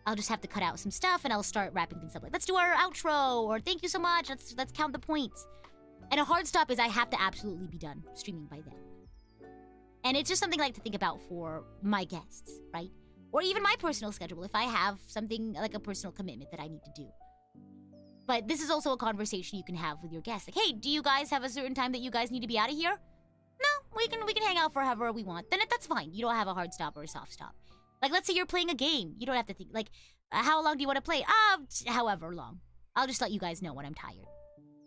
I'll just have to cut out some stuff and I'll start wrapping things up. Like, let's do our outro, or thank you so much, let's count the points. And a hard stop is I have to absolutely be done streaming by then. And it's just something I like to think about for my guests, right? Or even my personal schedule, if I have something like a personal commitment that I need to do. But this is also a conversation you can have with your guests. Like, hey, do you guys have a certain time that you guys need to be out of here? No, we can hang out for however we want. Then that's fine. You don't have a hard stop or a soft stop. Like, let's say you're playing a game. You don't have to think, like, how long do you want to play? However long. I'll just let you guys know when I'm tired.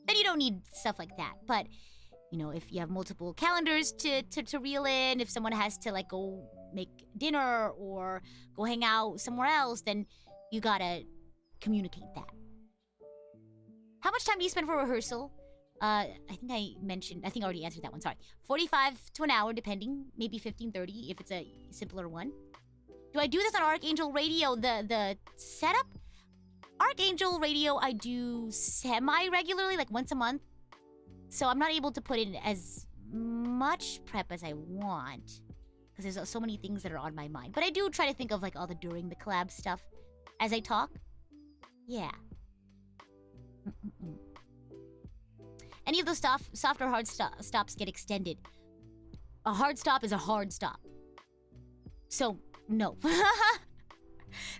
Then you don't need stuff like that. But, if you have multiple calendars to reel in, if someone has to, like, go make dinner or go hang out somewhere else, then you gotta communicate that. How much time do you spend for rehearsal? I think I already answered that one, sorry. 45 to an hour, depending. Maybe 15, 30 if it's a simpler one. Do I do this on Archangel Radio, the setup? Archangel Radio I do semi-regularly, like once a month. So I'm not able to put in as much prep as I want. Because there's so many things that are on my mind. But I do try to think of, like, all the during the collab stuff as I talk. Yeah. Any of those soft or hard stops get extended. A hard stop is a hard stop. So... no.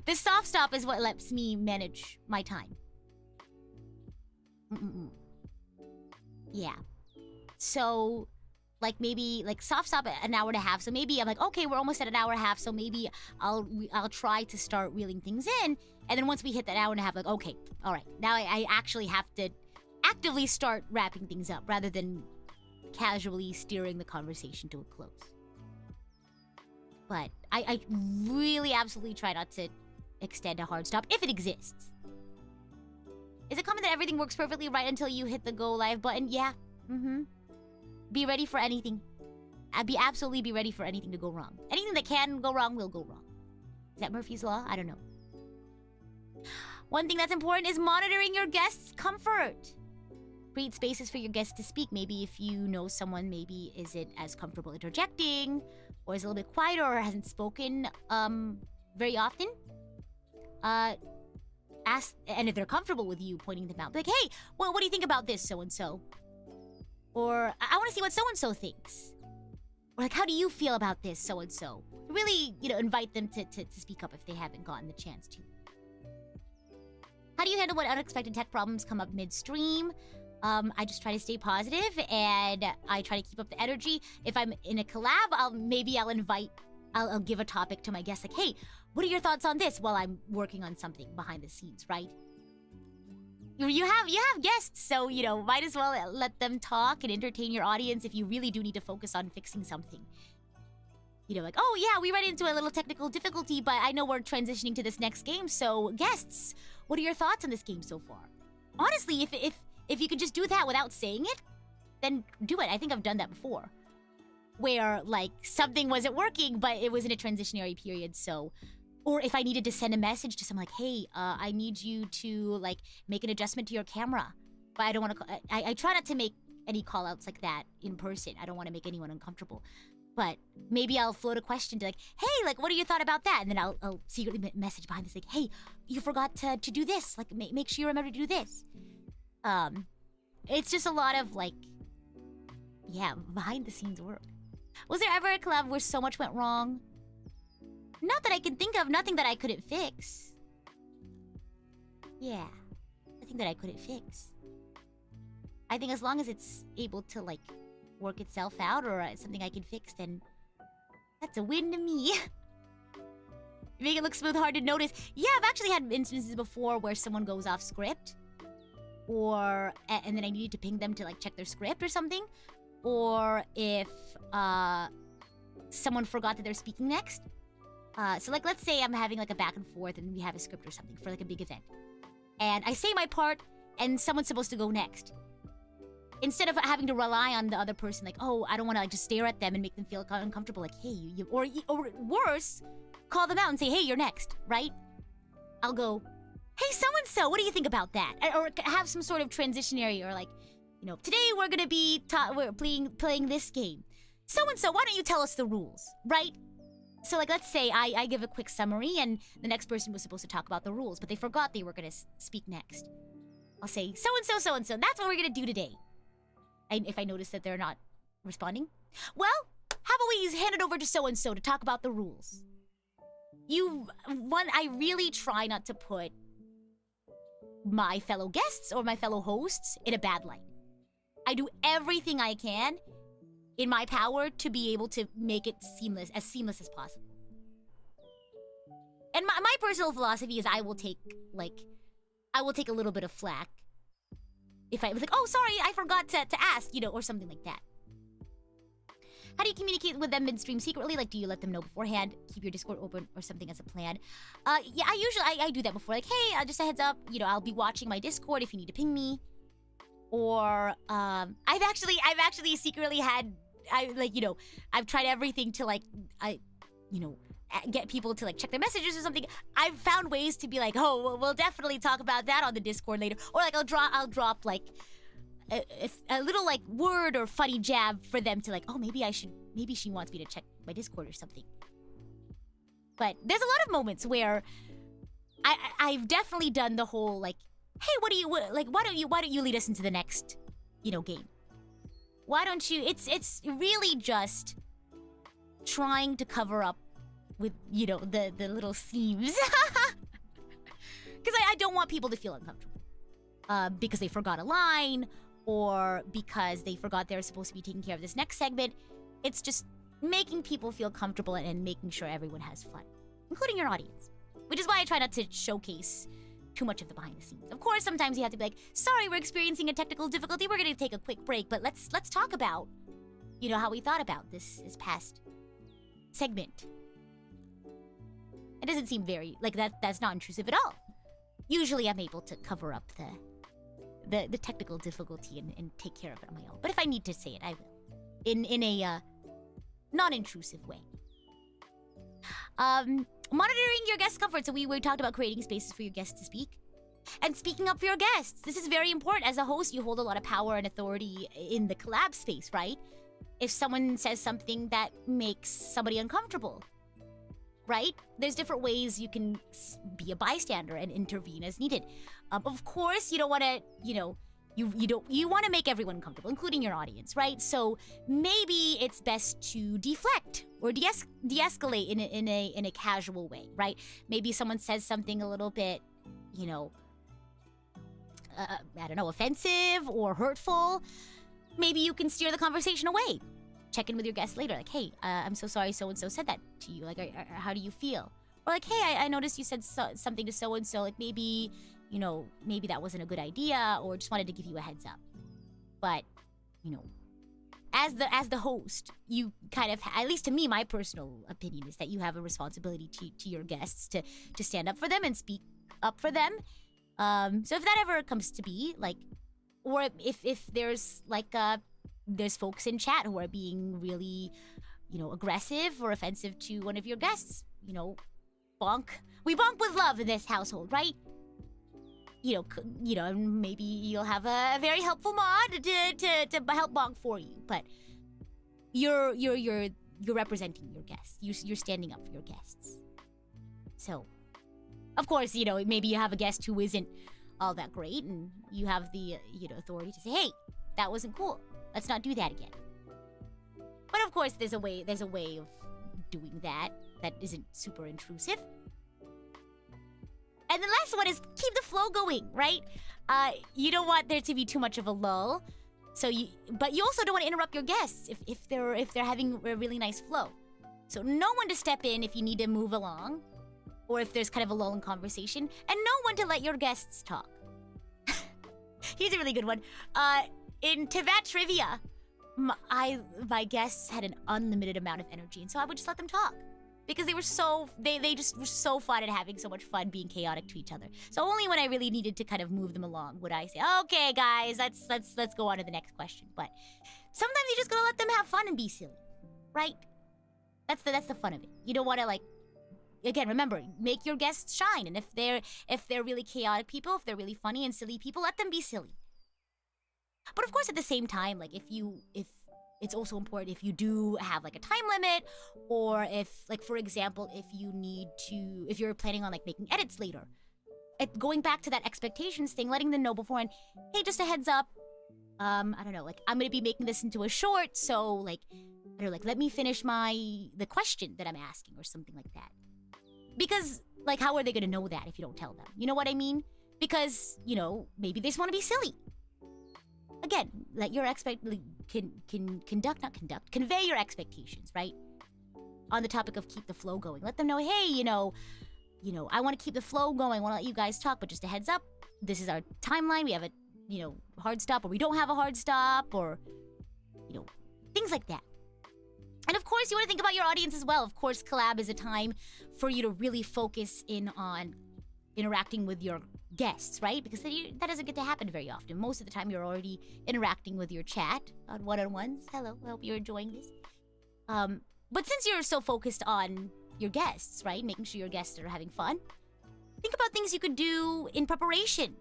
The soft stop is what lets me manage my time. Yeah. So, like, maybe, like, soft stop at an hour and a half. So maybe I'm like, okay, we're almost at an hour and a half. So maybe I'll try to start reeling things in. And then once we hit that hour and a half, like, okay, all right. Now I actually have to actively start wrapping things up rather than casually steering the conversation to a close. But I really absolutely try not to extend a hard stop if it exists. Is it common that everything works perfectly right until you hit the go live button? Yeah. Be ready for anything. absolutely be ready for anything to go wrong. Anything that can go wrong will go wrong. Is that Murphy's Law? I don't know. One thing that's important is monitoring your guests' comfort. Create spaces for your guests to speak. Maybe if you know someone maybe isn't as comfortable interjecting, or is a little bit quieter, or hasn't spoken very often. Ask, and if they're comfortable with you pointing them out, like, hey, well, what do you think about this, so-and-so? Or, I want to see what so-and-so thinks. Or like, how do you feel about this, so-and-so? Really, invite them to speak up if they haven't gotten the chance to. How do you handle when unexpected tech problems come up midstream? I just try to stay positive, and I try to keep up the energy. If I'm in a collab, I'll give a topic to my guests, like, hey, what are your thoughts on this, while I'm working on something behind the scenes, right? You have guests, so, might as well let them talk and entertain your audience if you really do need to focus on fixing something. Like, oh yeah, we ran into a little technical difficulty, but I know we're transitioning to this next game, so guests, what are your thoughts on this game so far? Honestly, if you could just do that without saying it, then do it. I think I've done that before. Where, like, something wasn't working, but it was in a transitionary period, so... Or if I needed to send a message to someone, like, hey, I need you to, like, make an adjustment to your camera. But I don't want to... I try not to make any call-outs like that in person. I don't want to make anyone uncomfortable. But maybe I'll float a question to, like, hey, like, what are your thoughts about that? And then I'll secretly message behind this, like, hey, you forgot to do this. Like, make sure you remember to do this. It's just a lot of, like, yeah, behind-the-scenes work. Was there ever a collab where so much went wrong? Not that I can think of, nothing that I couldn't fix. Yeah, nothing that I couldn't fix. I think as long as it's able to, like, work itself out, or something I can fix, then that's a win to me. Make it look smooth, hard to notice. Yeah, I've actually had instances before where someone goes off script. Or, and then I needed to ping them to, like, check their script or something. Or if, someone forgot that they're speaking next. So, like, let's say I'm having, like, a back and forth and we have a script or something for, like, a big event. And I say my part, and someone's supposed to go next. Instead of having to rely on the other person, like, oh, I don't want to, like, just stare at them and make them feel uncomfortable, like, hey, or worse, call them out and say, hey, you're next, right? I'll go, hey, so-and-so, what do you think about that? Or have some sort of transitionary, or, like, today we're gonna be we're playing this game. So-and-so, why don't you tell us the rules, right? So, like, let's say I give a quick summary, and the next person was supposed to talk about the rules, but they forgot they were gonna speak next. I'll say, so-and-so, so-and-so, that's what we're gonna do today. And if I notice that they're not responding, well, how about we hand it over to so-and-so to talk about the rules? I really try not to put my fellow guests or my fellow hosts in a bad light. I do everything I can in my power to be able to make it seamless as possible. And my personal philosophy is I will take a little bit of flack if I was like, oh, sorry, I forgot to ask, or something like that. How do you communicate with them midstream secretly? Like, do you let them know beforehand? Keep your Discord open or something as a plan? Yeah, I do that before. Like, hey, just a heads up, I'll be watching my Discord if you need to ping me. Or, I've actually secretly had, I've tried everything to, like, get people to, like, check their messages or something. I've found ways to be like, oh, we'll definitely talk about that on the Discord later. Or, like, I'll drop like a little, like, word or funny jab for them to, like, oh, maybe she wants me to check my Discord or something. But there's a lot of moments where I've definitely done the whole, like, hey, why don't you lead us into the next, game? Why don't you? It's really just trying to cover up with, the little seams. Because I don't want people to feel uncomfortable. Because they forgot a line, or because they forgot they were supposed to be taking care of this next segment. It's just making people feel comfortable and making sure everyone has fun, including your audience. Which is why I try not to showcase too much of the behind the scenes. Of course, sometimes you have to be like, sorry, we're experiencing a technical difficulty. We're going to take a quick break, but let's talk about, how we thought about this past segment. It doesn't seem very, like, that's not intrusive at all. Usually I'm able to cover up the technical difficulty and take care of it on my own. But if I need to say it, I will. In a non-intrusive way. Monitoring your guest comfort. So we talked about creating spaces for your guests to speak. And speaking up for your guests. This is very important. As a host, you hold a lot of power and authority in the collab space, right? If someone says something that makes somebody uncomfortable, right? There's different ways you can be a bystander and intervene as needed. Of course, you don't want to, you want to make everyone comfortable, including your audience, right? So maybe it's best to deflect or de-escalate in a casual way, right? Maybe someone says something a little bit, I don't know, offensive or hurtful. Maybe you can steer the conversation away. Check in with your guest later, like, hey, I'm so sorry so-and-so said that to you. Like, how do you feel? Or like, hey, I noticed you said something to so-and-so. Like, maybe, maybe that wasn't a good idea, or just wanted to give you a heads up. But, as the host, you kind of, at least to me, my personal opinion is that you have a responsibility to your guests to stand up for them and speak up for them. So if that ever comes to be, like, or if there's like there's folks in chat who are being really, aggressive or offensive to one of your guests, bonk. We bonk with love in this household, right? Maybe you'll have a very helpful mod to help bonk for you, but you're representing your guests. You're standing up for your guests. So, of course, maybe you have a guest who isn't all that great, and you have the authority to say, hey, that wasn't cool. Let's not do that again. But of course, there's a way of doing that isn't super intrusive. And the last one is keep the flow going, right? You don't want there to be too much of a lull. But you also don't want to interrupt your guests if they're having a really nice flow. So know when to step in if you need to move along, or if there's kind of a lull in conversation, and know when to let your guests talk. Here's a really good one. In Tibet Trivia, my guests had an unlimited amount of energy, and so I would just let them talk. Because they just were so fun and having so much fun being chaotic to each other. So only when I really needed to kind of move them along would I say, okay, guys, let's go on to the next question. But sometimes you just gotta let them have fun and be silly, right? That's the fun of it. You don't want to again, remember, make your guests shine. And if they're really chaotic people, if they're really funny and silly people, let them be silly. But of course, at the same time, if it's also important if you do have a time limit, or if for example, if you're planning on making edits later, going back to that expectations thing, letting them know beforehand, hey, just a heads up, I don't know, I'm gonna be making this into a short, so let me finish the question that I'm asking or something like that. Because how are they gonna know that if you don't tell them? You know what I mean? Because maybe they just want to be silly. Again, convey your expectations, right? On the topic of keep the flow going. Let them know, hey, I want to keep the flow going. I want to let you guys talk, but just a heads up, this is our timeline. We have a, hard stop, or we don't have a hard stop, or, things like that. And of course, you want to think about your audience as well. Of course, collab is a time for you to really focus in on interacting with your guests, right? Because that doesn't get to happen very often. Most of the time, you're already interacting with your chat on one-on-ones. Hello, I hope you're enjoying this. But since you're so focused on your guests, right? Making sure your guests are having fun, think about things you could do in preparation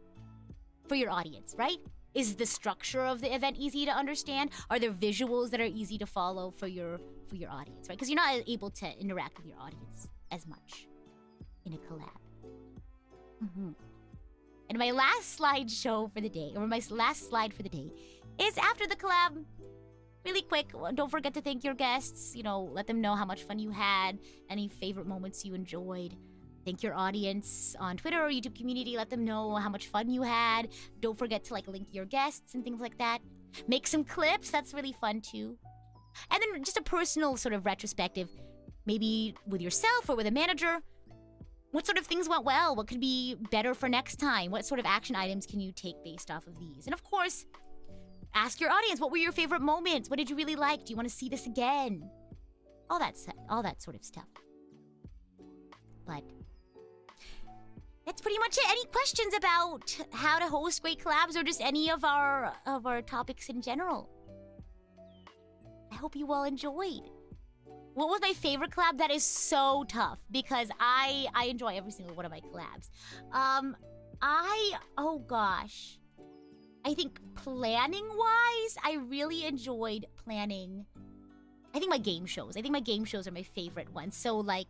for your audience, right? Is the structure of the event easy to understand? Are there visuals that are easy to follow for your audience, right? Because you're not able to interact with your audience as much in a collab. Mm-hmm. And my last slideshow for the day, or my last slide for the day, is after the collab. Really quick, don't forget to thank your guests. Let them know how much fun you had, any favorite moments you enjoyed. Thank your audience on Twitter or YouTube community. Let them know how much fun you had. Don't forget to link your guests and things like that. Make some clips. That's really fun too. And then just a personal sort of retrospective, maybe with yourself or with a manager. What sort of things went well? What could be better for next time? What sort of action items can you take based off of these? And of course, ask your audience, what were your favorite moments? What did you really like? Do you want to see this again? All that sort of stuff. But that's pretty much it. Any questions about how to host great collabs, or just any of our topics in general? I hope you all enjoyed. What was my favorite collab? That is so tough because I enjoy every single one of my collabs. Oh gosh. I think planning-wise, I really enjoyed planning. I think my game shows. I think my game shows are my favorite ones. So like,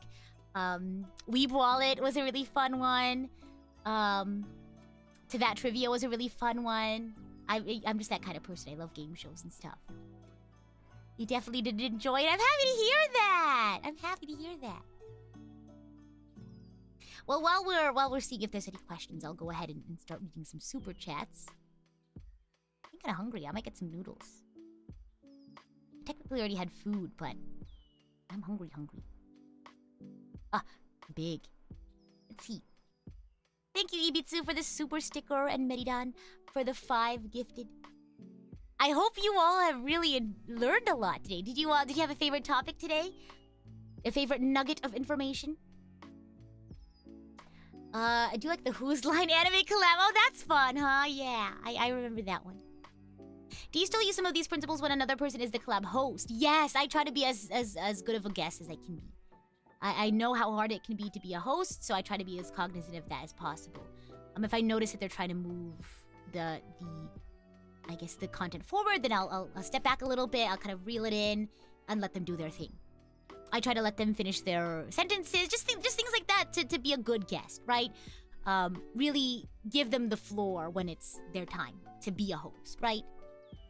Weeb Wallet was a really fun one. To That Trivia was a really fun one. I'm just that kind of person. I love game shows and stuff. You definitely did enjoy it. I'm happy to hear that. I'm happy to hear that. Well, while we're seeing if there's any questions, I'll go ahead and start reading some super chats. I'm kind of hungry. I might get some noodles. I technically already had food, but I'm hungry. Ah, big. Let's see. Thank you, Ibitsu, for the super sticker, and Meridan for the 5 gifted. I hope you all have really learned a lot today. Did you have a favorite topic today? A favorite nugget of information? I do like the Who's Line anime collab. Oh, that's fun, huh? Yeah, I remember that one. Do you still use some of these principles when another person is the collab host? Yes, I try to be as good of a guest as I can be. I know how hard it can be to be a host, so I try to be as cognizant of that as possible. If I notice that they're trying to move the content forward, then I'll step back a little bit. I'll kind of reel it in and let them do their thing. I try to let them finish their sentences, just things like that to be a good guest, right? Really give them the floor when it's their time to be a host, right?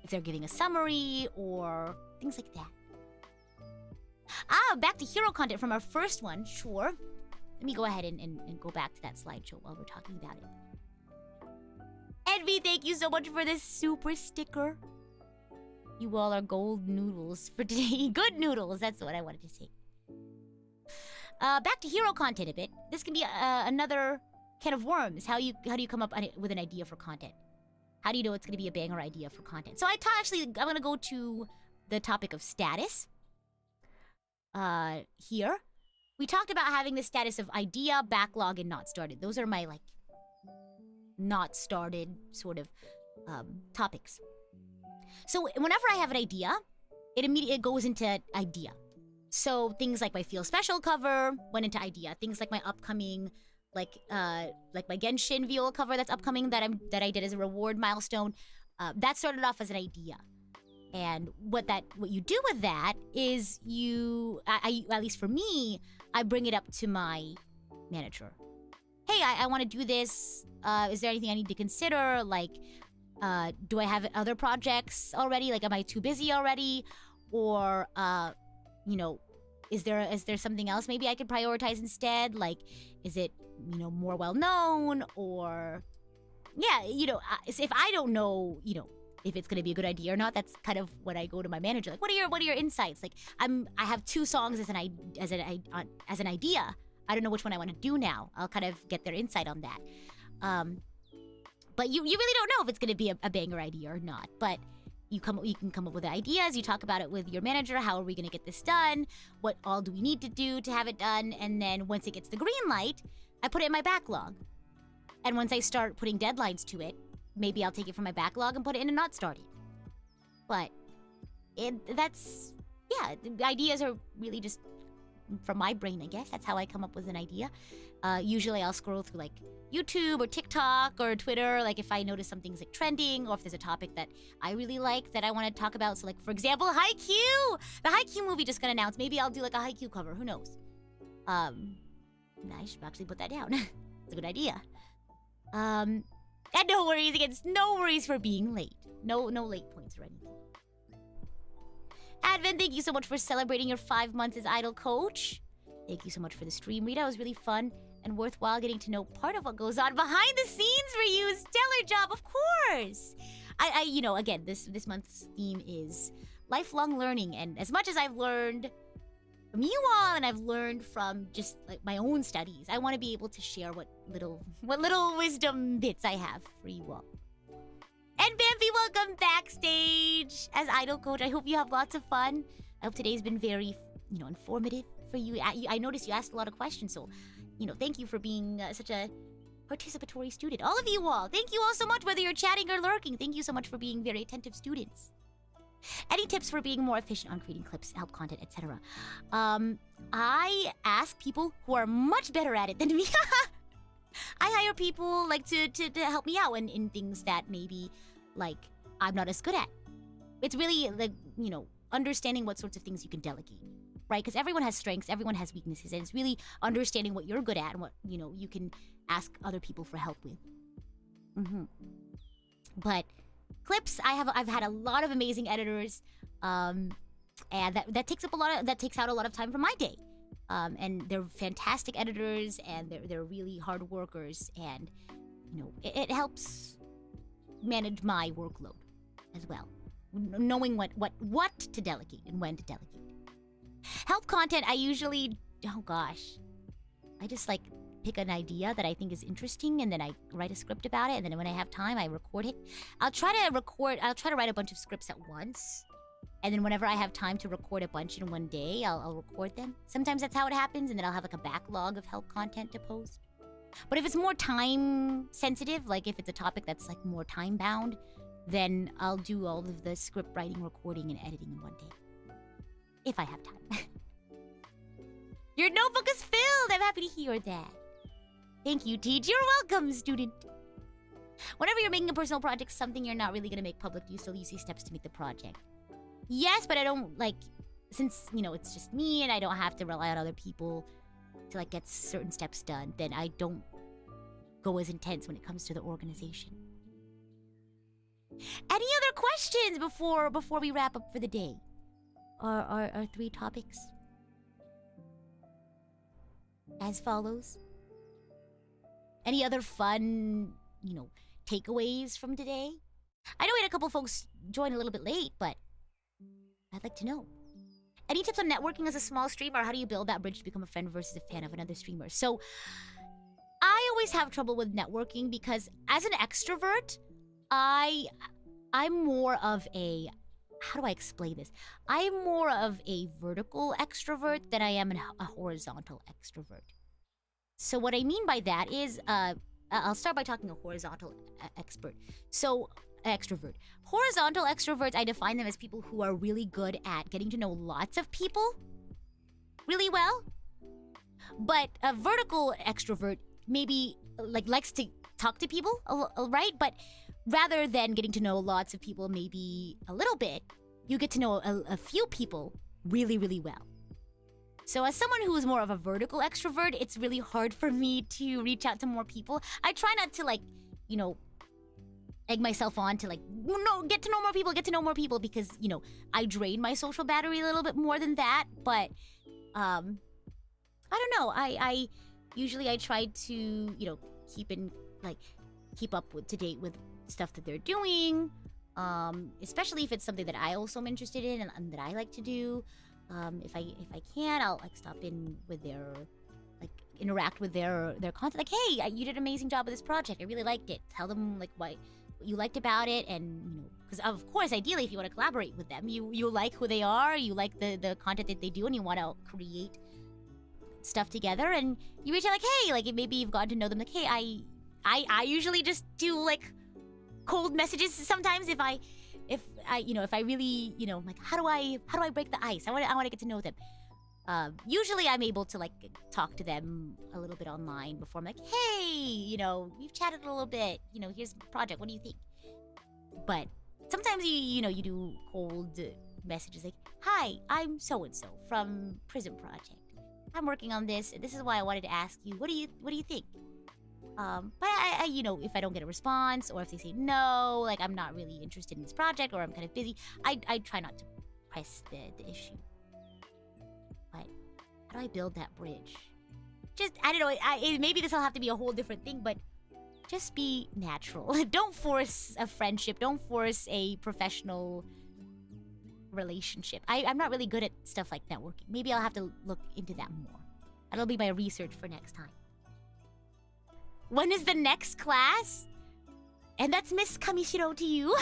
If they're giving a summary or things like that. Back to hero content from our first one, sure. Let me go ahead and go back to that slideshow while we're talking about it. Envy, thank you so much for this super sticker. You all are gold noodles for today. Good noodles, that's what I wanted to say. Back to hero content a bit. This can be another can of worms. How do you come up with an idea for content? How do you know it's going to be a banger idea for content? So I'm going to go to the topic of status. Here. We talked about having the status of idea, backlog, and not started. Those are my, like, not started sort of topics. So whenever I have an idea, it immediately goes into idea. So things like my Feel Special cover went into idea. Things like my upcoming, like my Genshin viola cover that's upcoming that I did as a reward milestone, that started off as an idea. And what you do with that is at least for me, I bring it up to my manager. Hey, I want to do this. Is there anything I need to consider? Like, do I have other projects already? Like, am I too busy already? Or, is there something else maybe I could prioritize instead? Like, is it, more well-known? Or, yeah, if I don't know, if it's gonna be a good idea or not, that's kind of when I go to my manager. Like, what are your insights? Like, I have 2 songs as an idea. I don't know which one I want to do now. I'll kind of get their insight on that. But you really don't know if it's gonna be a banger idea or not. But you can come up with ideas. You talk about it with your manager. How are we gonna get this done? What all do we need to do to have it done? And then once it gets the green light, I put it in my backlog. And once I start putting deadlines to it, maybe I'll take it from my backlog and put it in a not started. But the ideas are really just from my brain, I guess. That's how I come up with an idea. Usually I'll scroll through like YouTube or TikTok or Twitter, like if I notice something's like trending or if there's a topic that I really like that I want to talk about. So like, for example, Haikyuu! The Haikyuu movie just got announced. Maybe I'll do like a Haikyuu cover, who knows? I should actually put that down. It's a good idea. And no worries against, no worries for being late. No late points or anything. Advent, thank you so much for celebrating your 5 months as Idol Coach. Thank you so much for the stream, Rita. It was really fun and worthwhile getting to know part of what goes on behind the scenes for you. Stellar job, of course. Again, this month's theme is lifelong learning, and as much as I've learned from you all and I've learned from just like my own studies, I want to be able to share what little wisdom bits I have for you all. And Bambi, welcome backstage as Idol Coach. I hope you have lots of fun. I hope today's been very, informative for you. I noticed you asked a lot of questions, so, thank you for being such a participatory student. All of you all, thank you all so much, whether you're chatting or lurking. Thank you so much for being very attentive students. Any tips for being more efficient on creating clips, help content, etc.? I ask people who are much better at it than me. I hire people like to help me out in things that maybe like I'm not as good at. It's really like, you know, understanding what sorts of things you can delegate, right? Because everyone has strengths, everyone has weaknesses, and it's really understanding what you're good at and what, you know, you can ask other people for help with. But clips, I've had a lot of amazing editors, and that takes out a lot of time from my day. And they're fantastic editors, and they're really hard workers, and you know, it helps manage my workload as well. Knowing what to delegate and when to delegate. Help content, I usually, oh gosh, I just like pick an idea that I think is interesting, and then I write a script about it, and then when I have time, I record it. I'll try to write a bunch of scripts at once, and then whenever I have time to record a bunch in one day, I'll record them. Sometimes that's how it happens, and then I'll have like a backlog of help content to post. But if it's more time sensitive, like if it's a topic that's like more time bound, then I'll do all of the script writing, recording, and editing in one day. If I have time. Your notebook is filled! I'm happy to hear that. Thank you, Teach. You're welcome, student. Whenever you're making a personal project, something you're not really gonna make public, do you still use these steps to make the project? Yes, but I don't, like, since, you know, it's just me and I don't have to rely on other people to, like, get certain steps done, then I don't go as intense when it comes to the organization. Any other questions before we wrap up for the day? Our 3 topics? As follows. Any other fun, you know, takeaways from today? I know we had a couple folks join a little bit late, but I'd like to know. Any tips on networking as a small streamer? How do you build that bridge to become a friend versus a fan of another streamer? So, I always have trouble with networking because as an extrovert, I'm more of a... How do I explain this? I'm more of a vertical extrovert than I am a horizontal extrovert. So what I mean by that is, I'll start by talking a horizontal extrovert. Horizontal extroverts, I define them as people who are really good at getting to know lots of people really well. But a vertical extrovert maybe like likes to talk to people, right? But rather than getting to know lots of people maybe a little bit, you get to know a few people really, really well. So as someone who is more of a vertical extrovert, it's really hard for me to reach out to more people. I try not to, like, you know, egg myself on to, like, no, get to know more people because, you know, I drain my social battery a little bit more than that. But, I don't know. I usually try to, you know, keep up to date with stuff that they're doing. Especially if it's something that I also am interested in and that I like to do. If I can, I'll like stop in with their, like, interact with their content. Like, hey, you did an amazing job with this project. I really liked it. Tell them like what you liked about it, and you know, because of course, ideally, if you want to collaborate with them, you like who they are, you like the content that they do, and you want to create stuff together. And you reach out like, hey, like maybe you've gotten to know them. Like, hey, I usually just do like cold messages sometimes if I really, you know, like, how do I break the ice? I want to get to know them. Usually I'm able to like talk to them a little bit online before I'm like, hey, you know, we've chatted a little bit, you know, here's the project, what do you think? But sometimes you do cold messages like, hi, I'm so and so from PRISM Project. I'm working on this, and this is why I wanted to ask you, what do you think? But I, you know, if I don't get a response, or if they say no, like I'm not really interested in this project, or I'm kind of busy, I try not to press the issue. But how do I build that bridge? Just, I don't know, maybe this will have to be a whole different thing, but just be natural. Don't force a friendship, don't force a professional relationship. I'm not really good at stuff like networking. Maybe I'll have to look into that more. That'll be my research for next time. When is the next class? And that's Miss Kamishiro to you.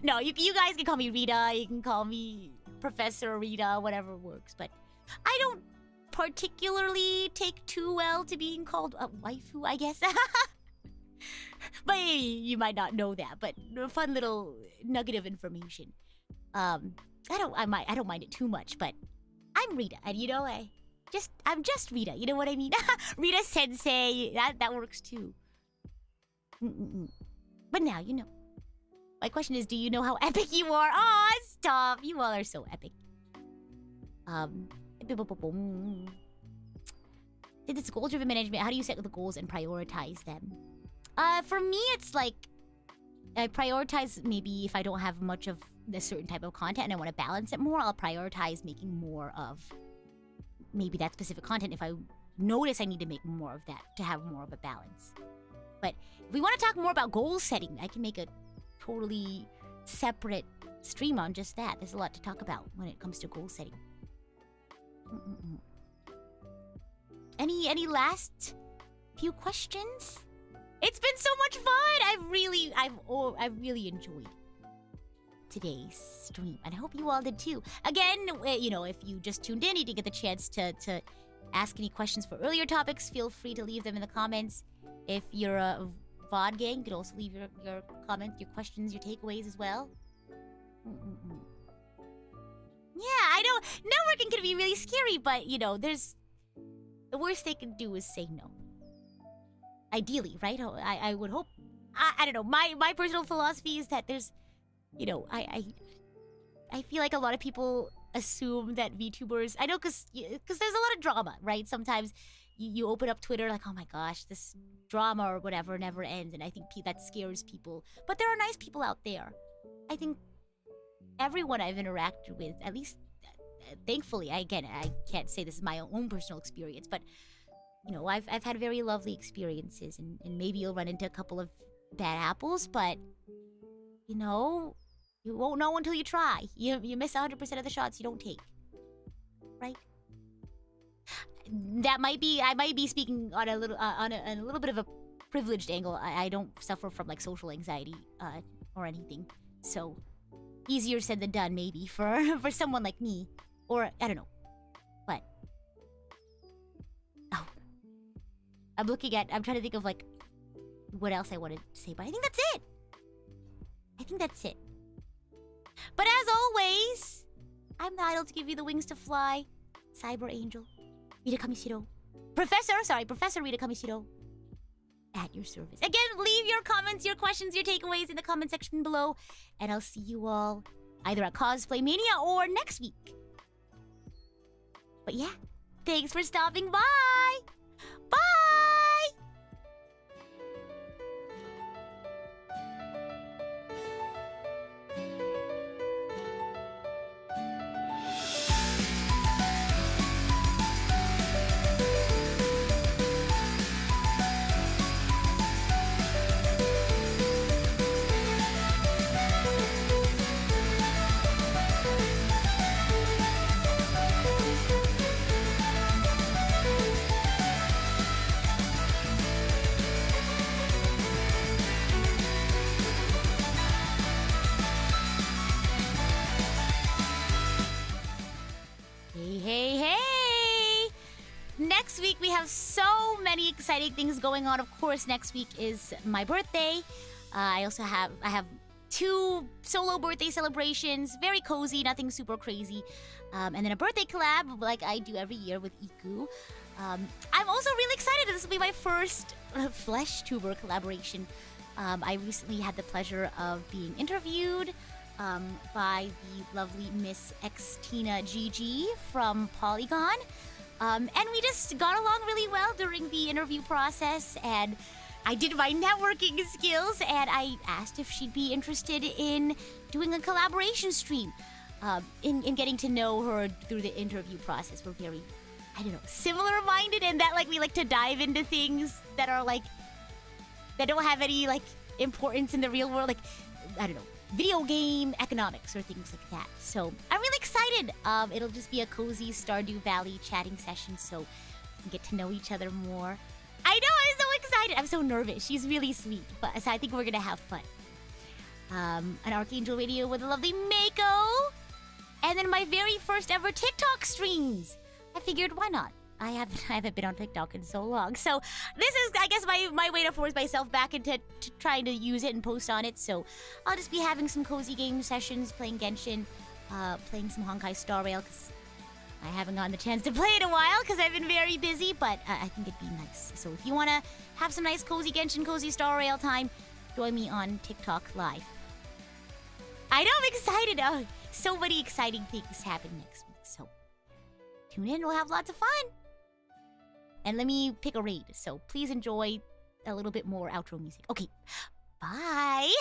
No, you guys can call me Rita. You can call me Professor Rita, whatever works. But I don't particularly take too well to being called a waifu, I guess. But you might not know that, but a fun little nugget of information. I don't mind it too much, but I'm Rita, and I'm just Rita. You know what I mean? Rita Sensei. That works too. But now you know. My question is, do you know how epic you are? Aw, stop! You all are so epic. It's goal-driven management. How do you set the goals and prioritize them? For me, it's like I prioritize maybe if I don't have much of a certain type of content and I want to balance it more, I'll prioritize making more of maybe that specific content if I notice I need to make more of that to have more of a balance. But if we want to talk more about goal setting, I can make a totally separate stream on just that. There's a lot to talk about when it comes to goal setting. Any last few questions? It's been so much fun. I've really enjoyed today's stream, and I hope you all did too. Again, if you just tuned in, you didn't get the chance to ask any questions for earlier topics, feel free to leave them in the comments. If you're a VOD gang, you could also leave your comments, your questions, your takeaways as well. Yeah, I know networking can be really scary, but there's the worst they can do is say no. Ideally, right? I would hope. I don't know. My personal philosophy is that there's, I feel like a lot of people assume that VTubers. I know because there's a lot of drama, right? Sometimes you open up Twitter like, oh my gosh, this drama or whatever never ends, and I think that scares people. But there are nice people out there. I think everyone I've interacted with, at least thankfully, I can't say this is my own personal experience, but I've had very lovely experiences, and maybe you'll run into a couple of bad apples, but you won't know until you try. You miss 100% of the shots you don't take, right? I might be speaking on a little bit of a privileged angle. I don't suffer from like social anxiety or anything, so easier said than done maybe for someone like me, or I don't know, but I'm trying to think of like what else I want to say, but I think that's it. But as always, I'm the idol to give you the wings to fly, Cyber Angel, Rita Kamishiro. Professor Rita Kamishiro, at your service. Again, leave your comments, your questions, your takeaways in the comment section below, and I'll see you all either at Cosplay Mania or next week. But yeah, thanks for stopping by. Bye! Hey! Next week we have so many exciting things going on. Of course, next week is my birthday. I have 2 solo birthday celebrations, very cozy, nothing super crazy, and then a birthday collab like I do every year with Iku. I'm also really excited. This will be my first flesh tuber collaboration. I recently had the pleasure of being interviewed by the lovely Miss Xtina GG from Polygon. And we just got along really well during the interview process, and I did my networking skills, and I asked if she'd be interested in doing a collaboration stream. In getting to know her through the interview process. We're very, similar-minded in that, we like to dive into things that are, that don't have any, importance in the real world. Video game economics or things like that. So I'm really excited. It'll just be a cozy Stardew Valley chatting session, so we can get to know each other more. I know, I'm so excited. I'm so nervous. She's really sweet, but so I think we're gonna have fun. An Archangel Radio with a lovely Mako, and then my very first ever TikTok streams. I figured, why not? I haven't been on TikTok in so long. So this is, I guess, my way to force myself back into trying to use it and post on it. So I'll just be having some cozy game sessions, playing Genshin, playing some Honkai Star Rail, because I haven't gotten the chance to play it in a while because I've been very busy, but I think it'd be nice. So if you want to have some nice cozy Genshin, cozy Star Rail time, join me on TikTok Live. I know, I'm excited. Oh, so many exciting things happen next week. So tune in, we'll have lots of fun. And let me pick a raid, so please enjoy a little bit more outro music. Okay, bye!